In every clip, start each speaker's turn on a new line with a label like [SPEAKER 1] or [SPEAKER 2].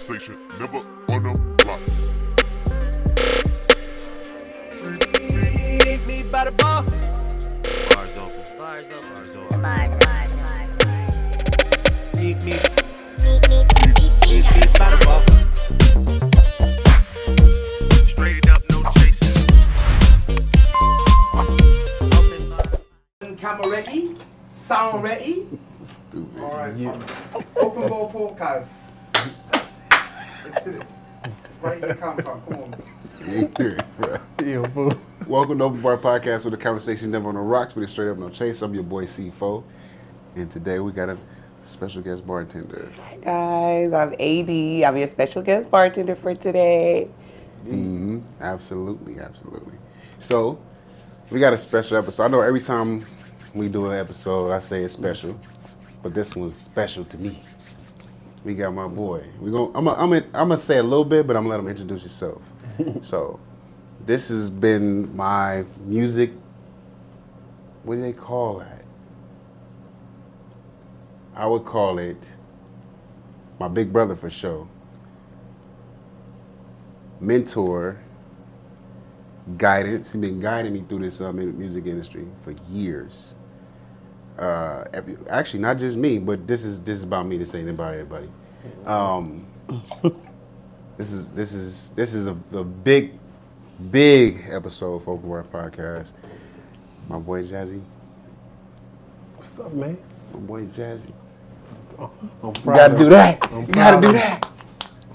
[SPEAKER 1] conversation, never on the blocks.
[SPEAKER 2] Meet me by the bar.
[SPEAKER 3] Bars open.
[SPEAKER 2] Bars open.
[SPEAKER 3] Bars open.
[SPEAKER 2] Meet me by the bar.
[SPEAKER 3] Straight up, no chasing.
[SPEAKER 2] Open bar.
[SPEAKER 4] Camera ready? Sound ready?
[SPEAKER 5] Stupid.
[SPEAKER 4] Alright, Open Ball Podcast. Let's hit it. Right here, come from. Come on.
[SPEAKER 5] Welcome to Open Bar Podcast with a conversation never on the rocks, but it's straight up no chase. I'm your boy C4, and today we got a special guest bartender.
[SPEAKER 6] Hi guys, I'm AD. I'm your special guest bartender for today.
[SPEAKER 5] Absolutely. So we got a special episode. I know every time we do an episode, I say it's special, but this one's special to me. We got my boy. I'm gonna say a little bit, but I'm gonna let him introduce himself. So, this has been my music. What do they call that? I would call it my big brother for sure. Mentor, guidance. He's been guiding me through this music industry for years. Actually, not just me, but this is about me. This ain't about everybody. This is a big episode for Open Bar Podcast. My boy Jazzy.
[SPEAKER 7] What's up, man?
[SPEAKER 5] My boy Jazzy.
[SPEAKER 7] I'm
[SPEAKER 5] You
[SPEAKER 7] proud
[SPEAKER 5] gotta
[SPEAKER 7] of
[SPEAKER 5] do that.
[SPEAKER 7] I'm
[SPEAKER 5] You gotta
[SPEAKER 7] proud
[SPEAKER 5] do
[SPEAKER 7] of
[SPEAKER 5] that.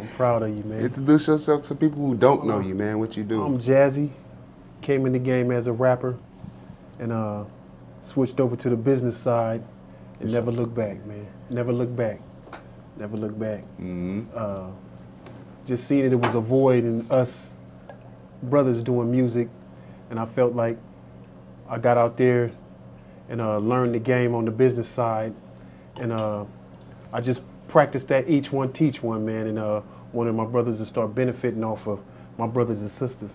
[SPEAKER 7] I'm proud of you, man.
[SPEAKER 5] Introduce yourself to people who don't know you, man. What you do?
[SPEAKER 7] I'm Jazzy. Came in the game as a rapper and switched over to the business side and never looked back, man. Never looked back. Just seen it was a void in us brothers doing music, and I felt like I got out there and learned the game on the business side, and I just practiced that each one teach one, man, and wanted my brothers to start benefiting off of my brothers and sisters,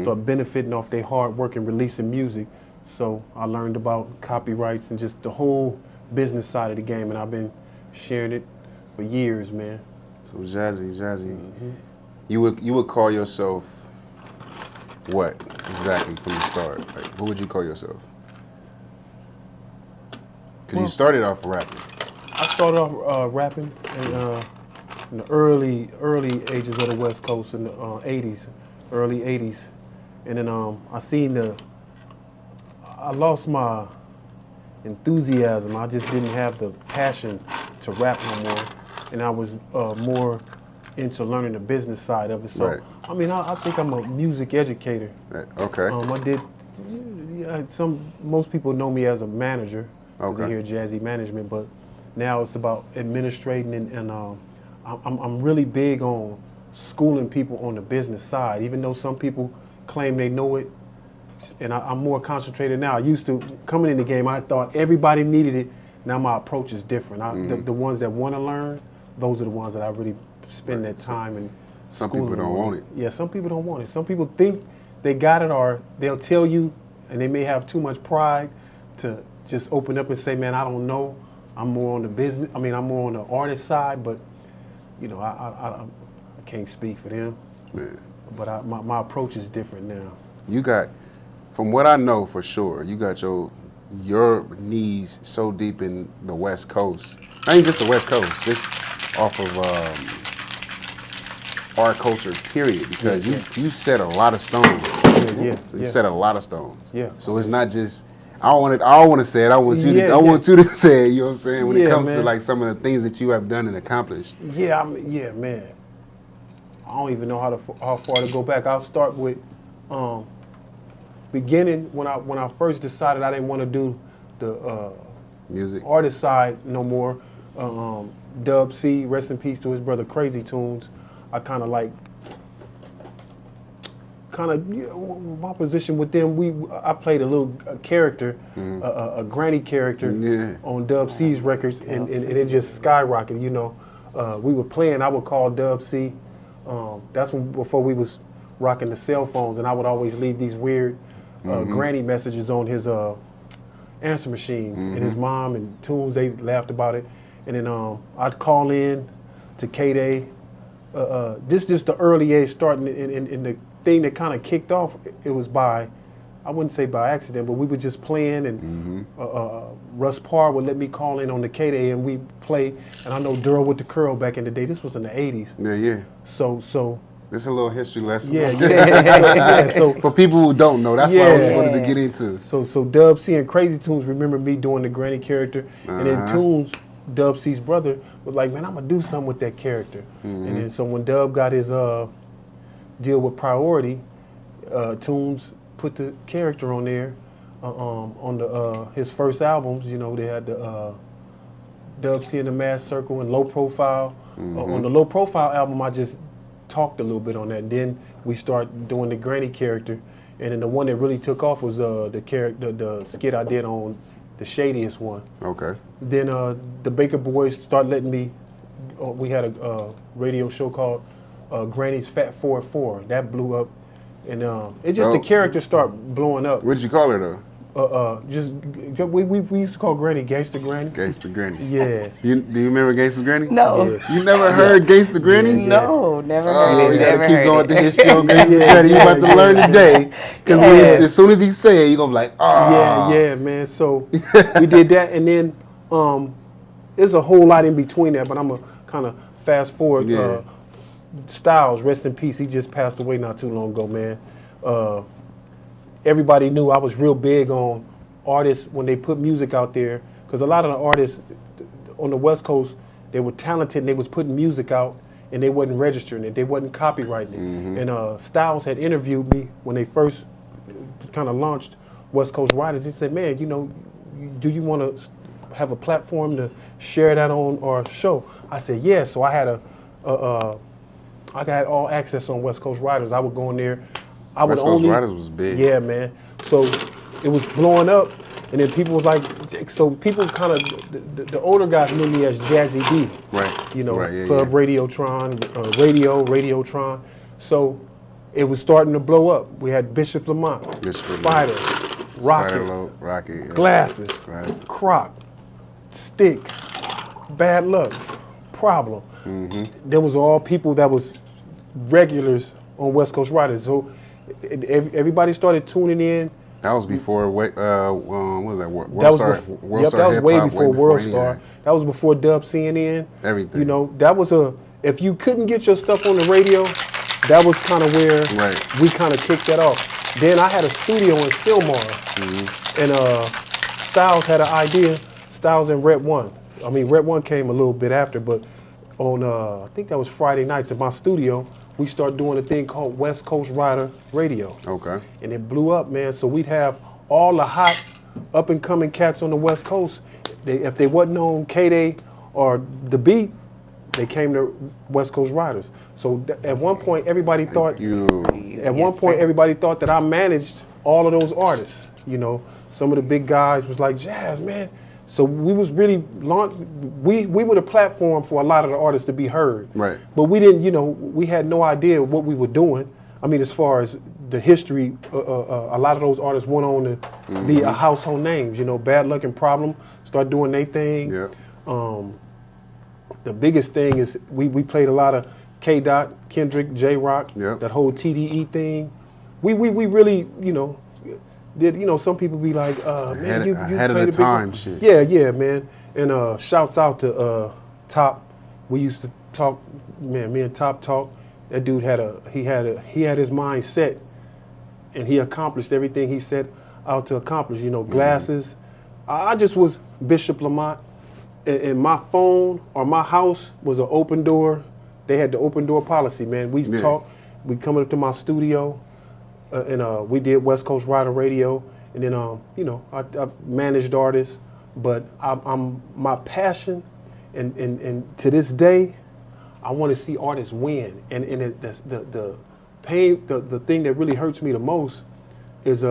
[SPEAKER 7] start benefiting off their hard work and releasing music. So I learned about copyrights and just the whole business side of the game, and I've been sharing it for years, man.
[SPEAKER 5] So Jazzy, you would call yourself what exactly from the start? Like, who would you call yourself? Because you started off rapping.
[SPEAKER 7] I started off rapping in the early ages of the West Coast in the early 80s. And then I lost my enthusiasm. I just didn't have the passion to rap no more. And I was more into learning the business side of it. So,
[SPEAKER 5] Right.
[SPEAKER 7] I mean, I think I'm a music educator.
[SPEAKER 5] Okay.
[SPEAKER 7] I did, most people know me as a manager.
[SPEAKER 5] Okay.
[SPEAKER 7] As I hear Jazzy Management, but now it's about administrating and I'm really big on schooling people on the business side, even though some people claim they know it, and I'm more concentrated now. I used to, coming in the game, I thought everybody needed it. Now my approach is different. The ones that want to learn, those are the ones that I really spend that time and
[SPEAKER 5] Some people
[SPEAKER 7] schooling
[SPEAKER 5] don't
[SPEAKER 7] on.
[SPEAKER 5] want it.
[SPEAKER 7] Yeah, some people don't want it. Some people think they got it, or they'll tell you, and they may have too much pride to just open up and say, man, I don't know. I'm more on the business. I'm more on the artist side, but you know, I can't speak for them.
[SPEAKER 5] Man.
[SPEAKER 7] But my approach is different now.
[SPEAKER 5] You got, from what I know for sure, you got your knees so deep in the West Coast. Not even just the West Coast, just off of our culture, period. Because you set a lot of stones.
[SPEAKER 7] Yeah.
[SPEAKER 5] So you set a lot of stones.
[SPEAKER 7] Yeah.
[SPEAKER 5] So it's not just, I don't want to say it. I want you to say it. You know what I'm saying? When it
[SPEAKER 7] Yeah,
[SPEAKER 5] comes to
[SPEAKER 7] man.
[SPEAKER 5] like some of the things that you have done and accomplished.
[SPEAKER 7] Yeah, man. I don't even know how far to go back. I'll start with beginning when I first decided I didn't want to do the
[SPEAKER 5] Music.
[SPEAKER 7] artist side no more. Dub C, rest in peace to his brother Crazy Tunes. I kind of my position with them. I played a little character, a granny character on Dub C's records, and it just skyrocketed. You know, we were playing. I would call Dub C. That's before we was rocking the cell phones, and I would always leave these weird granny messages on his answer machine. And his mom and Tunes, they laughed about it. And then I'd call in to K-Day, this just the early age starting, and the thing that kind of kicked off, it was by, I wouldn't say by accident, but we were just playing, and Russ Parr would let me call in on the K-Day, and we play. And I know Durrell with the curl back in the day. This was in the 80s.
[SPEAKER 5] Yeah.
[SPEAKER 7] So
[SPEAKER 5] This is a little history lesson.
[SPEAKER 7] yeah. So
[SPEAKER 5] For people who don't know, that's what I was wanted to get into.
[SPEAKER 7] So Dub C and Crazy Tunes remember me doing the Granny character, and then Tunes, Dub C's brother, was like, man, I'm gonna do something with that character. And then so when Dub got his deal with Priority, Tunes put the character on there on the his first albums. You know, they had the Dub C in the Mass Circle and Low Profile. On the Low Profile album, I just talked a little bit on that. And then we start doing the Granny character, and then the one that really took off was the skit I did on the Shadiest one.
[SPEAKER 5] Okay.
[SPEAKER 7] Then the Baker Boys start letting me. We had a radio show called Granny's Fat 4 that blew up, and it's just the character start blowing up.
[SPEAKER 5] What did you call her though?
[SPEAKER 7] We used to call Granny Gangsta Granny.
[SPEAKER 5] Gangsta Granny.
[SPEAKER 7] Yeah.
[SPEAKER 5] Do you remember Gangsta Granny?
[SPEAKER 6] No.
[SPEAKER 7] Yeah.
[SPEAKER 5] You never heard Gangsta Granny?
[SPEAKER 6] No, never
[SPEAKER 5] Oh,
[SPEAKER 6] heard it.
[SPEAKER 5] you gotta
[SPEAKER 6] Never
[SPEAKER 5] keep
[SPEAKER 6] heard
[SPEAKER 5] going with
[SPEAKER 6] it.
[SPEAKER 5] the history on Gangsta Granny. You about to learn today, because as soon as he say it, you gonna be like, ah.
[SPEAKER 7] Yeah, man. So we did that, and then there's a whole lot in between that, but I'm gonna kind of fast forward.
[SPEAKER 5] Yeah.
[SPEAKER 7] Styles, rest in peace. He just passed away not too long ago, man. Everybody knew I was real big on artists when they put music out there, because a lot of the artists on the West Coast, they were talented and they was putting music out and they wasn't registering it, they wasn't copyrighting it. And Styles had interviewed me when they first kind of launched West Coast Writers. He said, man, you know, do you want to have a platform to share that on our show? I said, yeah. So I had I got all access on West Coast Writers. I would go in there.
[SPEAKER 5] West Coast Writers was big.
[SPEAKER 7] Yeah, man. So it was blowing up, and then people was like, so people kind of, the older guys knew me as Jazzy D.
[SPEAKER 5] Right.
[SPEAKER 7] You know,
[SPEAKER 5] Right, yeah,
[SPEAKER 7] Club
[SPEAKER 5] yeah.
[SPEAKER 7] Radiotron, Radiotron. So it was starting to blow up. We had Bishop Lamont, Spider, Rocket,
[SPEAKER 5] Rocket, yeah.
[SPEAKER 7] Glasses, Croc, Sticks, Bad Luck, Problem. There was all people that was regulars on West Coast Writers. So everybody started tuning in.
[SPEAKER 5] That was before what was that? World
[SPEAKER 7] That was
[SPEAKER 5] Star,
[SPEAKER 7] before,
[SPEAKER 5] World
[SPEAKER 7] yep,
[SPEAKER 5] Star
[SPEAKER 7] that was way
[SPEAKER 5] Hip-Hop,
[SPEAKER 7] before World
[SPEAKER 5] any
[SPEAKER 7] Star.
[SPEAKER 5] of that.
[SPEAKER 7] That was before Dub CNN.
[SPEAKER 5] Everything.
[SPEAKER 7] You know, that was if you couldn't get your stuff on the radio, that was kind of where we kind of kicked that off. Then I had a studio in Fillmore, and Styles had an idea. Styles and Red One. I mean, Red One came a little bit after, but on I think that was Friday nights in my studio, we started doing a thing called West Coast Rider Radio.
[SPEAKER 5] Okay.
[SPEAKER 7] And it blew up, man. So we'd have all the hot up and coming cats on the West Coast. If they wasn't on K-Day or The Beat, they came to West Coast Riders. So at one point, everybody thought everybody thought that I managed all of those artists. You know, some of the big guys was like, Jazz, man. So we was really we were the platform for a lot of the artists to be heard.
[SPEAKER 5] Right.
[SPEAKER 7] But we didn't, you know, we had no idea what we were doing. I mean, as far as the history, a lot of those artists went on to be a household names. You know, Bad Luck and Problem start doing their thing.
[SPEAKER 5] Yeah.
[SPEAKER 7] The biggest thing is we played a lot of K-Dot, Kendrick, J-Rock,
[SPEAKER 5] Yep.
[SPEAKER 7] that whole TDE thing. We really, you know, did, you know, some people be like, man, you
[SPEAKER 5] ahead of
[SPEAKER 7] played
[SPEAKER 5] the
[SPEAKER 7] a big
[SPEAKER 5] time
[SPEAKER 7] one.
[SPEAKER 5] shit.
[SPEAKER 7] Yeah, man. And shouts out to Top. We used to talk, man, me and Top talk. That dude had his mind set, and he accomplished everything he set out to accomplish. You know, Glasses. I just was Bishop Lamont, and my phone or my house was an open door. They had the open door policy, man. We talk. We come up to my studio, and we did West Coast Rider Radio, and then you know, I managed artists, but I'm my passion, and to this day, I want to see artists win, and the pain, the thing that really hurts me the most is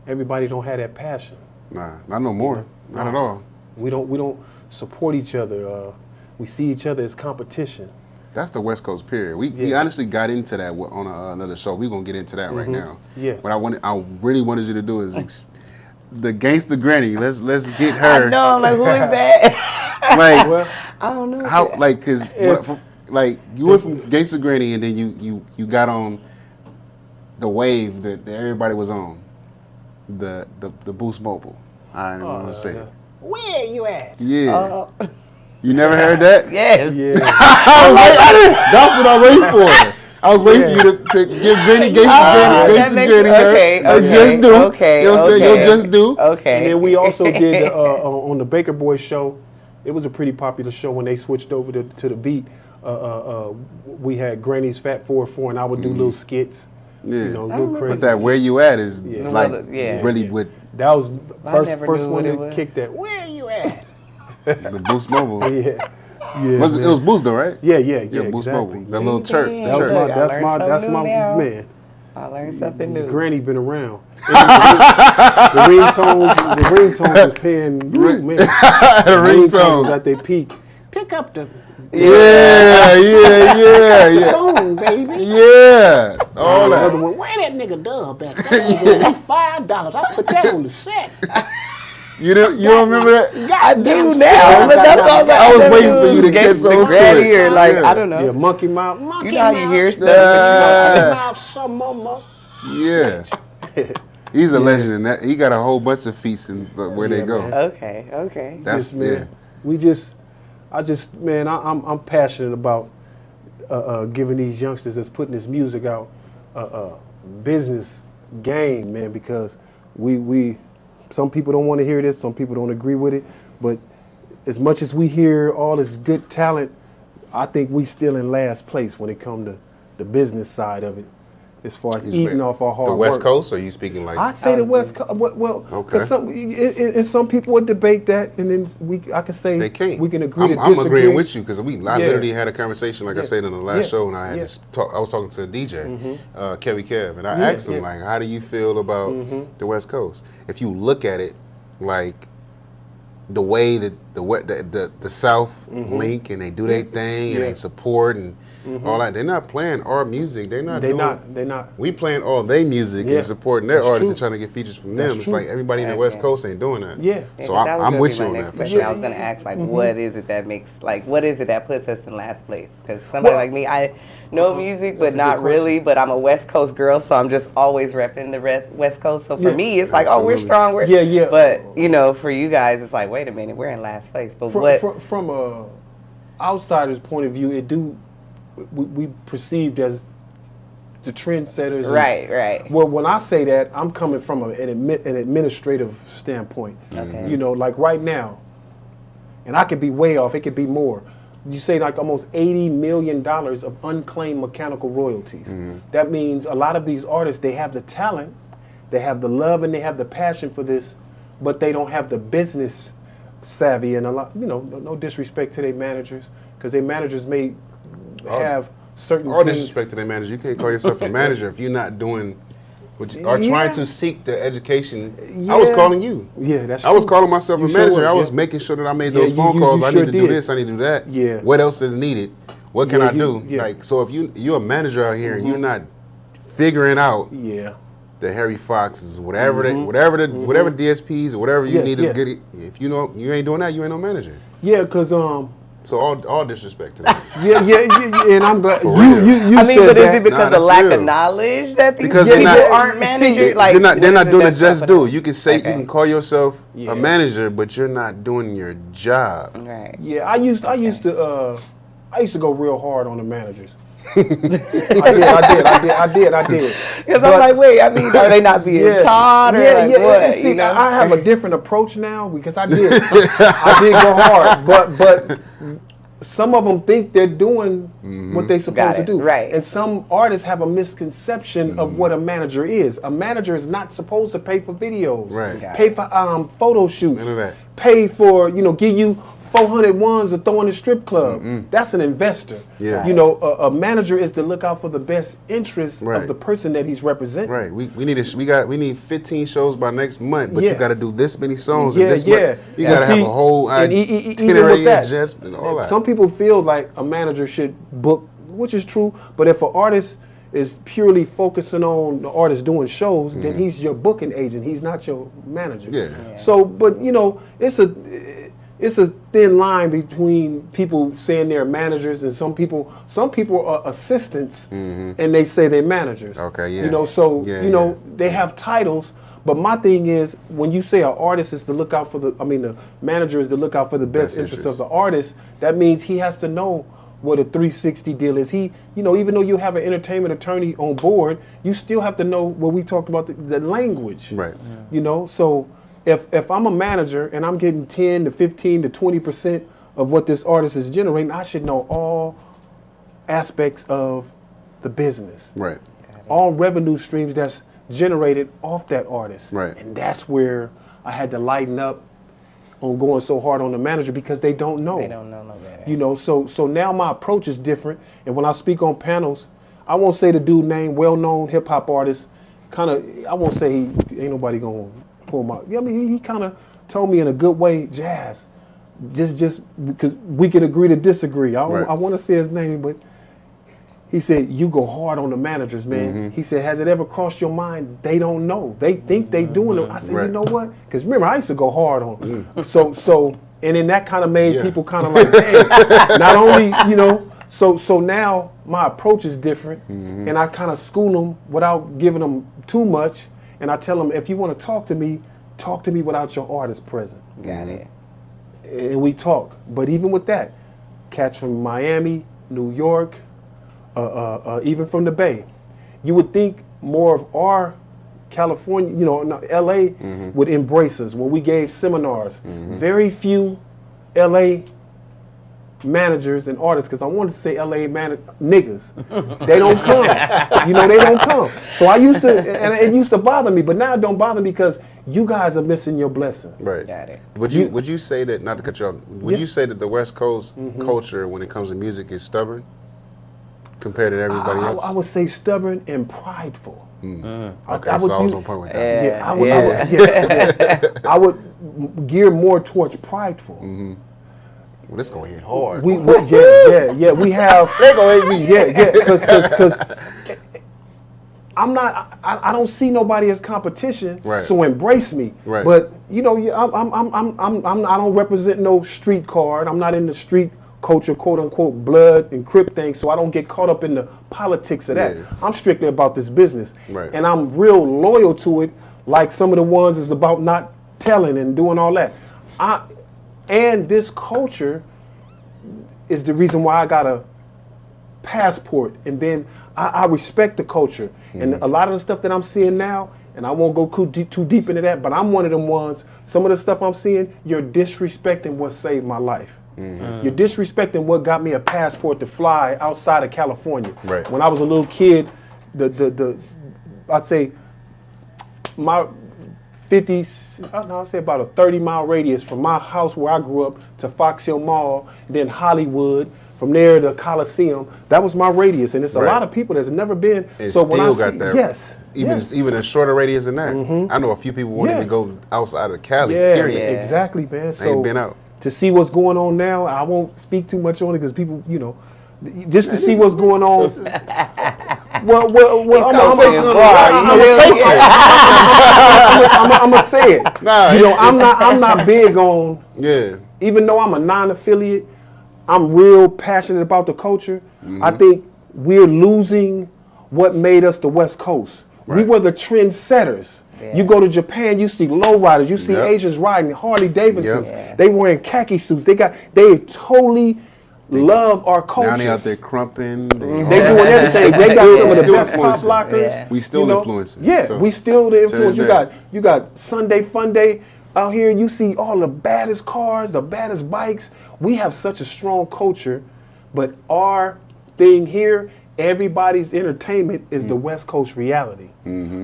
[SPEAKER 7] everybody don't have that passion.
[SPEAKER 5] Nah, not no more. Not at all.
[SPEAKER 7] We don't support each other. We see each other as competition.
[SPEAKER 5] That's the West Coast period. We honestly got into that on another show. We're gonna get into that right now.
[SPEAKER 7] Yeah.
[SPEAKER 5] What I really wanted you to do is the Gangsta Granny. Let's get her.
[SPEAKER 6] I know. I'm like, who is that?
[SPEAKER 5] Like,
[SPEAKER 7] Well,
[SPEAKER 6] I don't know.
[SPEAKER 5] how? Like, cause like you went from Gangsta Granny and then you got on the wave that everybody was on, the Boost Mobile. I don't want to say it.
[SPEAKER 6] Where you at?
[SPEAKER 5] Yeah. You never heard that?
[SPEAKER 6] Yes.
[SPEAKER 7] Yeah.
[SPEAKER 5] That's what I'm waiting for. I was waiting for you to give Granny Gangsta Granny her.
[SPEAKER 6] Okay.
[SPEAKER 5] Just do.
[SPEAKER 6] Okay.
[SPEAKER 5] You know what I'm saying? You'll just do.
[SPEAKER 6] Okay.
[SPEAKER 7] And then we also did on the Baker Boy show. It was a pretty popular show when they switched over to the beat. We had Granny's Fat 4-4, and I would do little skits.
[SPEAKER 5] Yeah.
[SPEAKER 7] You know, little crazy.
[SPEAKER 5] But that where you at is
[SPEAKER 7] Yeah.
[SPEAKER 5] like
[SPEAKER 6] Yeah.
[SPEAKER 5] really with
[SPEAKER 7] That was
[SPEAKER 6] never
[SPEAKER 7] first
[SPEAKER 6] knew
[SPEAKER 7] one
[SPEAKER 6] what it
[SPEAKER 7] that
[SPEAKER 6] was.
[SPEAKER 7] kicked that. Where you at?
[SPEAKER 5] the Boost Mobile.
[SPEAKER 7] Yeah. Yeah.
[SPEAKER 5] It
[SPEAKER 7] man.
[SPEAKER 5] was Boost though, right?
[SPEAKER 7] Yeah, Boost
[SPEAKER 5] Exactly.
[SPEAKER 7] Mobile.
[SPEAKER 5] That little church.
[SPEAKER 6] damn.
[SPEAKER 7] That was
[SPEAKER 6] Look, I learned
[SPEAKER 7] that's
[SPEAKER 6] something
[SPEAKER 7] my
[SPEAKER 6] new now.
[SPEAKER 7] man.
[SPEAKER 6] I learned something new.
[SPEAKER 7] Granny been around. the ringtones was paying. Ooh, man.
[SPEAKER 5] The ringtone.
[SPEAKER 7] was at their peak. Pick up the
[SPEAKER 5] Yeah.
[SPEAKER 7] phone, baby.
[SPEAKER 5] Yeah. All
[SPEAKER 7] The other
[SPEAKER 5] that.
[SPEAKER 7] one, where that nigga Dub at? That nigga $5. I put that on the set.
[SPEAKER 5] You don't remember that?
[SPEAKER 6] I do now, but that's all that
[SPEAKER 5] I was waiting for you to get so
[SPEAKER 6] Granny
[SPEAKER 5] to it.
[SPEAKER 6] or like
[SPEAKER 5] Yeah.
[SPEAKER 6] I don't know.
[SPEAKER 7] Yeah, monkey mouth. Monkey
[SPEAKER 6] You know how you
[SPEAKER 7] mouth.
[SPEAKER 6] hear stuff,
[SPEAKER 5] Yeah.
[SPEAKER 7] Mouth, some more.
[SPEAKER 5] Yeah. He's a legend in that. He got a whole bunch of feats in where they
[SPEAKER 7] Yeah,
[SPEAKER 5] go.
[SPEAKER 7] man.
[SPEAKER 6] but okay.
[SPEAKER 5] That's
[SPEAKER 7] man. I'm passionate about giving these youngsters that's putting this music out business game, man, because we some people don't want to hear this, some people don't agree with it, but as much as we hear all this good talent, I think we still in last place when it comes to the business side of it, as far as eating off our hard
[SPEAKER 5] The
[SPEAKER 7] work.
[SPEAKER 5] West Coast, or are you speaking like?
[SPEAKER 7] I say the West Coast. Well,
[SPEAKER 5] Okay.
[SPEAKER 7] because and some people would debate that, and then I can say
[SPEAKER 5] They can't.
[SPEAKER 7] we can agree to
[SPEAKER 5] I'm
[SPEAKER 7] disagree.
[SPEAKER 5] agreeing with you because I
[SPEAKER 7] Yeah.
[SPEAKER 5] literally had a conversation, like I
[SPEAKER 7] Yeah.
[SPEAKER 5] said in the last
[SPEAKER 7] Yeah.
[SPEAKER 5] show, and I had
[SPEAKER 7] Yeah.
[SPEAKER 5] this talk. I was talking to a DJ, Kevy Kev, and I
[SPEAKER 7] Yeah,
[SPEAKER 5] asked him
[SPEAKER 7] yeah.
[SPEAKER 5] like, "How do you feel about the West Coast? If you look at it, like the way that the South link and they do their thing and
[SPEAKER 7] Yeah.
[SPEAKER 5] they support and all that, they're not playing our music. They're not.
[SPEAKER 7] They're
[SPEAKER 5] doing,
[SPEAKER 7] not.
[SPEAKER 5] We playing all their music
[SPEAKER 7] Yeah.
[SPEAKER 5] and supporting their
[SPEAKER 7] That's
[SPEAKER 5] artists
[SPEAKER 7] true.
[SPEAKER 5] and trying to get features from
[SPEAKER 7] That's
[SPEAKER 5] them. It's
[SPEAKER 7] true.
[SPEAKER 5] like everybody in the
[SPEAKER 6] Okay.
[SPEAKER 5] West Coast ain't doing that.
[SPEAKER 7] Yeah.
[SPEAKER 5] So
[SPEAKER 6] that was
[SPEAKER 5] I'm
[SPEAKER 6] gonna
[SPEAKER 5] with
[SPEAKER 6] be
[SPEAKER 5] you
[SPEAKER 6] my
[SPEAKER 5] on
[SPEAKER 6] next
[SPEAKER 5] that. For
[SPEAKER 6] question.
[SPEAKER 5] sure.
[SPEAKER 6] I was going to ask, like, what is it that makes, like, what is it that puts us in last place? Because somebody like me, I know music, but
[SPEAKER 7] That's a
[SPEAKER 6] not
[SPEAKER 7] good
[SPEAKER 6] really. But I'm a West Coast girl, so I'm just always repping the West Coast. So for
[SPEAKER 7] Yeah.
[SPEAKER 6] me, it's like, oh, we're
[SPEAKER 5] Absolutely.
[SPEAKER 6] strong. We're,
[SPEAKER 7] Yeah.
[SPEAKER 6] But you know, for you guys, it's like, wait a minute, we're in last place. But
[SPEAKER 7] From a outsider's point of view, we perceived as the trendsetters. and-
[SPEAKER 6] right.
[SPEAKER 7] Well, when I say that, I'm coming from an administrative standpoint.
[SPEAKER 6] Okay.
[SPEAKER 7] You know, like right now, and I could be way off. It could be more. You say like almost $80 million of unclaimed mechanical royalties. That means a lot of these artists, they have the talent, they have the love, and they have the passion for this, but they don't have the business savvy. And a lot, you know, no disrespect to their managers, because their managers may have certain
[SPEAKER 5] All
[SPEAKER 7] things.
[SPEAKER 5] disrespect to their manager. You can't call yourself a manager if you're not doing what you are trying to seek the education. I was
[SPEAKER 7] Yeah.
[SPEAKER 5] calling you.
[SPEAKER 7] Yeah, that's
[SPEAKER 5] I was
[SPEAKER 7] true.
[SPEAKER 5] calling myself
[SPEAKER 7] You
[SPEAKER 5] a
[SPEAKER 7] sure
[SPEAKER 5] manager.
[SPEAKER 7] was,
[SPEAKER 5] I was
[SPEAKER 7] yeah.
[SPEAKER 5] making sure that I made
[SPEAKER 7] Yeah,
[SPEAKER 5] those phone
[SPEAKER 7] you
[SPEAKER 5] calls. I
[SPEAKER 7] sure
[SPEAKER 5] need to do
[SPEAKER 7] did.
[SPEAKER 5] this. I need to do that.
[SPEAKER 7] Yeah.
[SPEAKER 5] What else is needed? What can
[SPEAKER 7] Yeah,
[SPEAKER 5] I do?
[SPEAKER 7] yeah.
[SPEAKER 5] Like, so if you're a manager out here and you're not figuring out
[SPEAKER 7] Yeah.
[SPEAKER 5] the Harry Foxes, whatever whatever DSPs or whatever you
[SPEAKER 7] Yes,
[SPEAKER 5] need to
[SPEAKER 7] yes.
[SPEAKER 5] get it. If you know you ain't doing that, you ain't no manager.
[SPEAKER 7] Yeah, because
[SPEAKER 5] So all disrespect to them.
[SPEAKER 7] yeah, and I'm glad
[SPEAKER 5] For
[SPEAKER 7] you
[SPEAKER 5] real.
[SPEAKER 7] you
[SPEAKER 6] I mean,
[SPEAKER 7] said
[SPEAKER 6] but is
[SPEAKER 7] that.
[SPEAKER 6] it because
[SPEAKER 5] Nah,
[SPEAKER 6] of
[SPEAKER 5] that's
[SPEAKER 6] lack
[SPEAKER 5] real.
[SPEAKER 6] of knowledge that these
[SPEAKER 5] Because
[SPEAKER 6] people
[SPEAKER 5] they're not-
[SPEAKER 6] aren't managers? Like,
[SPEAKER 5] they're not
[SPEAKER 6] what is
[SPEAKER 5] doing
[SPEAKER 6] it
[SPEAKER 5] the
[SPEAKER 6] that's
[SPEAKER 5] just
[SPEAKER 6] stopping
[SPEAKER 5] do.
[SPEAKER 6] them?
[SPEAKER 5] You can say
[SPEAKER 6] Okay.
[SPEAKER 5] you can call yourself
[SPEAKER 7] Yeah.
[SPEAKER 5] a manager, but you're not doing your job.
[SPEAKER 6] Right.
[SPEAKER 7] Yeah, I used to go real hard on the managers. I did.
[SPEAKER 6] Because I'm like, wait, I mean, are they not being taught or like what?
[SPEAKER 7] See,
[SPEAKER 6] You know?
[SPEAKER 7] I have a different approach now because I did go hard, but some of them think they're doing what they're supposed
[SPEAKER 6] Got
[SPEAKER 7] to
[SPEAKER 6] it,
[SPEAKER 7] do.
[SPEAKER 6] right.
[SPEAKER 7] And some artists have a misconception of what a manager is. A manager is not supposed to pay for videos,
[SPEAKER 5] Right.
[SPEAKER 6] Got
[SPEAKER 7] pay for photo shoots,
[SPEAKER 5] None of that.
[SPEAKER 7] pay for, give you 400 ones to throw in the strip club. That's an investor.
[SPEAKER 5] Yeah.
[SPEAKER 7] A manager is to look out for the best interest
[SPEAKER 5] Right.
[SPEAKER 7] of the person that he's representing.
[SPEAKER 5] Right. We need 15 shows by next month, but
[SPEAKER 7] Yeah.
[SPEAKER 5] you got to do this many songs.
[SPEAKER 7] Yeah,
[SPEAKER 5] and this
[SPEAKER 7] yeah.
[SPEAKER 5] Month. You got to have
[SPEAKER 7] See,
[SPEAKER 5] a whole
[SPEAKER 7] and even
[SPEAKER 5] itinerary
[SPEAKER 7] with that,
[SPEAKER 5] adjustment and all that.
[SPEAKER 7] Some people feel like a manager should book, which is true, but if an artist is purely focusing on the artist doing shows, then he's your booking agent. He's not your manager.
[SPEAKER 5] Yeah.
[SPEAKER 7] So, but it's a thin line between people saying they're managers and some people are assistants and they say they're managers.
[SPEAKER 5] Okay, yeah.
[SPEAKER 7] You know, so
[SPEAKER 5] Yeah,
[SPEAKER 7] you know
[SPEAKER 5] yeah.
[SPEAKER 7] they have titles, but my thing is when you say an artist is to look out for the manager is to look out for the best interest of the artist, that means he has to know what a 360 deal is. He, you know, even though you have an entertainment attorney on board, you still have to know what we talked about, the language.
[SPEAKER 5] Right.
[SPEAKER 7] You know, so if I'm a manager and I'm getting 10 to 15 to 20% of what this artist is generating, I should know all aspects of the business.
[SPEAKER 5] Right.
[SPEAKER 7] All revenue streams that's generated off that artist.
[SPEAKER 5] Right.
[SPEAKER 7] And that's where I had to lighten up on going so hard on the manager because they don't know.
[SPEAKER 6] They don't know no better.
[SPEAKER 7] You know, so now my approach is different. And when I speak on panels, I won't say the dude name, well-known hip-hop artist, I won't say ain't nobody gonna pull my, I mean, he kind of told me in a good way, Jazz, just because we can agree to disagree. I want to say his name, but he said, you go hard on the managers, man. He said, has it ever crossed your mind? They don't know. They think they doing it. I said, you know what? Because remember, I used to go hard on them. So, and then that kind of made people kind of like, damn, not only, you know, so now my approach is different and I kind of school them without giving them too much. And I tell them, if you want to talk to me without your artist present.
[SPEAKER 6] Got it.
[SPEAKER 7] And we talk. But even with that, cats from Miami, New York, even from the Bay, you would think more of our California, you know, LA would embrace us when we gave seminars. Very few LA managers and artists, because I wanted to say LA niggas, they don't come. You know, they don't come. So I used to, and it used to bother me, but now it don't bother me because you guys are missing your blessing.
[SPEAKER 5] Right.
[SPEAKER 6] Got it.
[SPEAKER 5] Would you say that, not to cut you off, would you say that the West Coast culture when it comes to music is stubborn compared to everybody else?
[SPEAKER 7] I would say stubborn and prideful.
[SPEAKER 5] Okay,
[SPEAKER 7] I
[SPEAKER 5] so
[SPEAKER 7] would
[SPEAKER 5] I was
[SPEAKER 7] use-
[SPEAKER 5] on point with that.
[SPEAKER 7] Yeah, I would gear more towards prideful.
[SPEAKER 5] Well, this gonna hit hard.
[SPEAKER 7] We we have.
[SPEAKER 5] They gonna hate me.
[SPEAKER 7] Yeah, because I'm not. I don't see nobody as competition.
[SPEAKER 5] Right.
[SPEAKER 7] So embrace me.
[SPEAKER 5] Right.
[SPEAKER 7] But you know, I don't represent no street card. I'm not in the street culture, quote unquote, blood and crip thing. So I don't get caught up in the politics of that.
[SPEAKER 5] Yeah.
[SPEAKER 7] I'm strictly about this business.
[SPEAKER 5] Right.
[SPEAKER 7] And I'm real loyal to it. Like some of the ones is about not telling and doing all that. And this culture is the reason why I got a passport. And then I respect the culture. And a lot of the stuff that I'm seeing now, and I won't go too deep into that, but I'm one of them ones, some of the stuff I'm seeing, you're disrespecting what saved my life. You're disrespecting what got me a passport to fly outside of California.
[SPEAKER 5] Right.
[SPEAKER 7] When I was a little kid, I'd say my 50, I'd say about a 30-mile radius from my house where I grew up to Fox Hill Mall, then Hollywood, from there to Coliseum. That was my radius, and it's a
[SPEAKER 5] Right.
[SPEAKER 7] lot of people that's never been.
[SPEAKER 5] And
[SPEAKER 7] so when I
[SPEAKER 5] still got
[SPEAKER 7] see,
[SPEAKER 5] that.
[SPEAKER 7] yes,
[SPEAKER 5] Even a shorter radius than that. I know a few people won't
[SPEAKER 7] Yeah.
[SPEAKER 5] even go outside of Cali.
[SPEAKER 7] yeah,
[SPEAKER 5] Period.
[SPEAKER 7] exactly, man.
[SPEAKER 5] They
[SPEAKER 7] So
[SPEAKER 5] ain't been out.
[SPEAKER 7] to see what's going on now, I won't speak too much on it because people, you know, just to see what's going on. Well, I'm gonna say it.
[SPEAKER 5] Nah,
[SPEAKER 7] You know, I'm not big on.
[SPEAKER 5] Yeah.
[SPEAKER 7] Even though I'm a non-affiliate, I'm real passionate about the culture. I think we're losing what made us the West Coast. We
[SPEAKER 5] Right.
[SPEAKER 7] were the trendsetters.
[SPEAKER 6] Yeah.
[SPEAKER 7] You go to Japan, you see lowriders, you see
[SPEAKER 5] Yep.
[SPEAKER 7] Asians riding Harley Davidsons.
[SPEAKER 5] Yep.
[SPEAKER 7] They wearing khaki suits. They totally love our culture.
[SPEAKER 5] Now they out there crumping.
[SPEAKER 7] They doing everything. They got some of the
[SPEAKER 5] Still
[SPEAKER 7] best pop
[SPEAKER 5] influencing.
[SPEAKER 7] lockers.
[SPEAKER 6] Yeah.
[SPEAKER 5] We still
[SPEAKER 7] you know?
[SPEAKER 5] influencing.
[SPEAKER 7] Yeah,
[SPEAKER 5] So,
[SPEAKER 7] we still the influence.
[SPEAKER 5] this
[SPEAKER 7] You got Sunday Fun Day out here. You see all the baddest cars, the baddest bikes. We have such a strong culture, but our thing here, everybody's entertainment is the West Coast reality.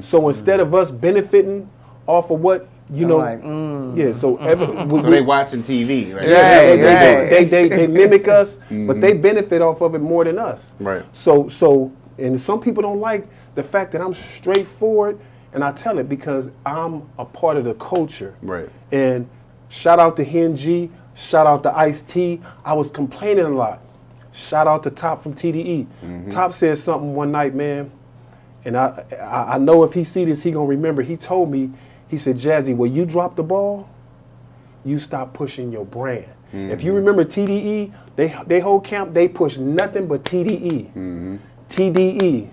[SPEAKER 7] So instead of us benefiting off of what you know,
[SPEAKER 6] like,
[SPEAKER 7] yeah. So
[SPEAKER 5] So they watching TV, right?
[SPEAKER 7] they mimic us, but they benefit off of it more than us.
[SPEAKER 5] Right.
[SPEAKER 7] So, and some people don't like the fact that I'm straightforward, and I tell it because I'm a part of the culture.
[SPEAKER 5] Right.
[SPEAKER 7] And shout out to Hen G, shout out to Ice-T. I was complaining a lot. Shout out to Top from TDE. Top said something one night, man, and I know if he see this, he gonna remember. He told me, he said, Jazzy, when you drop the ball, you stop pushing your brand. If you remember TDE, they whole camp, they pushed nothing but TDE. TDE.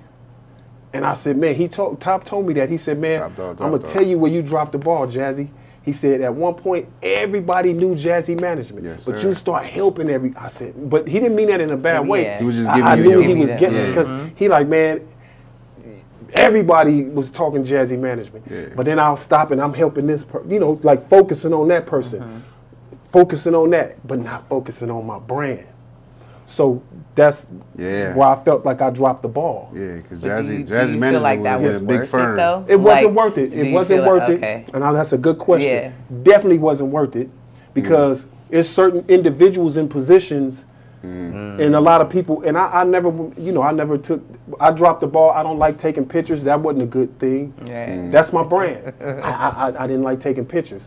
[SPEAKER 7] And I said, man, Top told me that. He said, man,
[SPEAKER 5] Top dog,
[SPEAKER 7] I'm going to tell you where you dropped the ball, Jazzy. He said, at one point, everybody knew Jazzy Management.
[SPEAKER 5] Yes,
[SPEAKER 7] but
[SPEAKER 5] sir.
[SPEAKER 7] you start helping I said, but he didn't mean that in a bad way.
[SPEAKER 6] Yeah.
[SPEAKER 5] He was just
[SPEAKER 7] I
[SPEAKER 5] giving you
[SPEAKER 7] knew
[SPEAKER 5] the-
[SPEAKER 7] he was
[SPEAKER 6] Yeah.
[SPEAKER 7] getting it because he like, man, everybody was talking Jazzy Management.
[SPEAKER 5] Yeah.
[SPEAKER 7] But then I'll stop and I'm helping this person, like focusing on that person. Focusing on that, but not focusing on my brand. So that's
[SPEAKER 5] Yeah.
[SPEAKER 7] why I felt like I dropped the ball.
[SPEAKER 5] Yeah, because
[SPEAKER 6] But do you
[SPEAKER 5] Jazzy
[SPEAKER 6] feel
[SPEAKER 5] Management
[SPEAKER 6] like that
[SPEAKER 5] was
[SPEAKER 6] was
[SPEAKER 5] a big
[SPEAKER 6] worth
[SPEAKER 5] firm.
[SPEAKER 6] it though?
[SPEAKER 7] It wasn't
[SPEAKER 6] Like,
[SPEAKER 7] worth it.
[SPEAKER 6] do
[SPEAKER 7] It
[SPEAKER 6] you
[SPEAKER 7] wasn't
[SPEAKER 6] feel
[SPEAKER 7] worth
[SPEAKER 6] like-
[SPEAKER 7] it.
[SPEAKER 6] okay.
[SPEAKER 7] And that's a good question.
[SPEAKER 6] Yeah.
[SPEAKER 7] Definitely wasn't worth it because it's certain individuals in positions and a lot of people. And I never, I dropped the ball. I don't like taking pictures. That wasn't a good thing.
[SPEAKER 6] Yeah.
[SPEAKER 7] That's my brand. I didn't like taking pictures.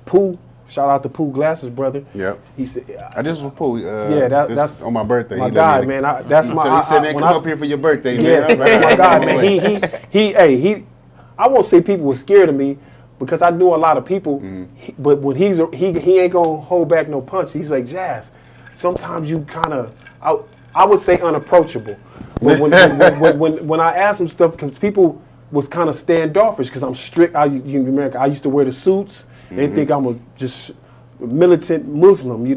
[SPEAKER 7] Pooh, shout out to Pooh Glasses, brother.
[SPEAKER 5] Yep.
[SPEAKER 7] He said,
[SPEAKER 5] I just was Pooh.
[SPEAKER 7] that's
[SPEAKER 5] on my birthday.
[SPEAKER 7] my
[SPEAKER 5] He let
[SPEAKER 7] guy,
[SPEAKER 5] me-
[SPEAKER 7] man. That's my.
[SPEAKER 5] So he said, man,
[SPEAKER 7] when
[SPEAKER 5] come
[SPEAKER 7] I-
[SPEAKER 5] up here for your birthday,
[SPEAKER 7] Yeah,
[SPEAKER 5] man. I was like,
[SPEAKER 7] that's my
[SPEAKER 5] "All
[SPEAKER 7] guy,
[SPEAKER 5] right,
[SPEAKER 7] man. He. I won't say people were scared of me because I knew a lot of people. But when he ain't gonna hold back no punch. He's like, Jazz, sometimes you kind of, I would say unapproachable. But when I asked him stuff, because people was kind of standoffish because I'm strict. I used to wear the suits. They think I'm a just militant Muslim,
[SPEAKER 5] Yeah,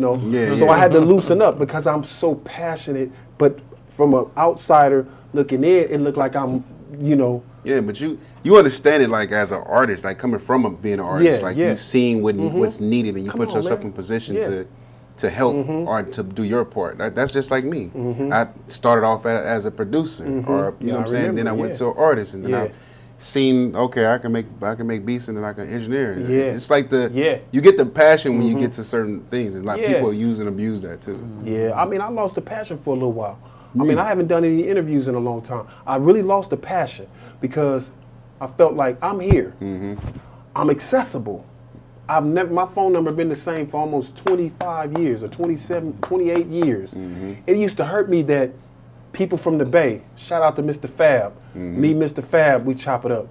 [SPEAKER 7] so
[SPEAKER 5] yeah.
[SPEAKER 7] I had to loosen up because I'm so passionate. But from an outsider looking in, it looked like I'm,
[SPEAKER 5] Yeah, but you understand it like as an artist, like coming from being an artist,
[SPEAKER 7] Yeah,
[SPEAKER 5] like
[SPEAKER 7] yeah.
[SPEAKER 5] you've seen what's needed and you
[SPEAKER 7] Come
[SPEAKER 5] put
[SPEAKER 7] on,
[SPEAKER 5] yourself
[SPEAKER 7] man.
[SPEAKER 5] in position
[SPEAKER 7] Yeah.
[SPEAKER 5] to help art to do your part. That's just like me. I started off as a producer, or you know what I'm
[SPEAKER 7] I
[SPEAKER 5] saying. Then I
[SPEAKER 7] remember,
[SPEAKER 5] went
[SPEAKER 7] yeah.
[SPEAKER 5] to an artist, and then
[SPEAKER 7] Yeah.
[SPEAKER 5] I've seen I can make beats and then I can engineer. And
[SPEAKER 7] Yeah.
[SPEAKER 5] it's like
[SPEAKER 7] Yeah.
[SPEAKER 5] you get the passion when you get to certain things, and like
[SPEAKER 7] Yeah.
[SPEAKER 5] people use and abuse that too.
[SPEAKER 7] Yeah, I mean, I lost the passion for a little while. I mean, I haven't done any interviews in a long time. I really lost the passion because I felt like I'm here. I'm accessible. My phone number been the same for almost 25 years or 27, 28 years. It used to hurt me that people from the Bay, shout out to Mr. Fab, me, Mr. Fab, we chop it up,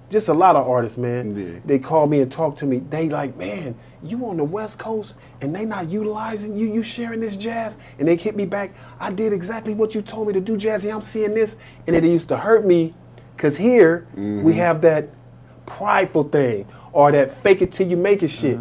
[SPEAKER 7] just a lot of artists, man.
[SPEAKER 5] Yeah.
[SPEAKER 7] They call me and talk to me. They like, man, you on the West Coast and they not utilizing you sharing this jazz. And they hit me back. I did exactly what you told me to do, Jazzy. I'm seeing this. And it used to hurt me because here we have that prideful thing or that fake it till you make it shit.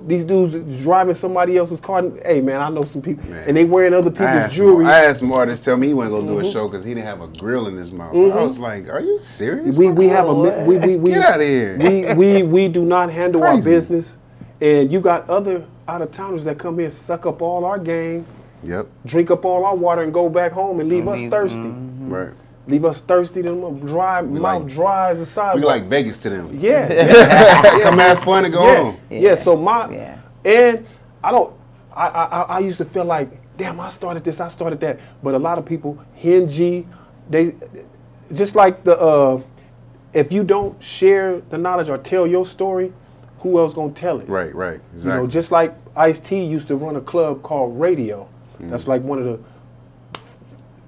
[SPEAKER 7] These dudes driving somebody else's car. Hey, man, I know some people.
[SPEAKER 5] Man.
[SPEAKER 7] And they wearing other people's jewelry.
[SPEAKER 5] I had some artists tell me he wasn't gonna do a show because he didn't have a grill in his mouth. I was like, "Are you serious?
[SPEAKER 7] We have a we
[SPEAKER 5] Get out of here!"
[SPEAKER 7] we do not handle our
[SPEAKER 5] Crazy.
[SPEAKER 7] business, and you got other out of towners that come here, suck up all our game,
[SPEAKER 5] Yep.
[SPEAKER 7] drink up all our water, and go back home and leave us thirsty.
[SPEAKER 5] Right.
[SPEAKER 7] Leave us thirsty, them dry mouth
[SPEAKER 5] like-
[SPEAKER 7] dry as a
[SPEAKER 5] We
[SPEAKER 7] sidewalk.
[SPEAKER 5] like Vegas to them.
[SPEAKER 7] Yeah,
[SPEAKER 5] Come have fun and go home.
[SPEAKER 7] yeah. So
[SPEAKER 6] Yeah.
[SPEAKER 7] and I don't. I used to feel like, damn, I started this, I started that. But a lot of people, Henji, they just like the if you don't share the knowledge or tell your story, who else gonna tell it?
[SPEAKER 5] Right. Exactly.
[SPEAKER 7] Just like Ice-T used to run a club called Radio. That's like one of the,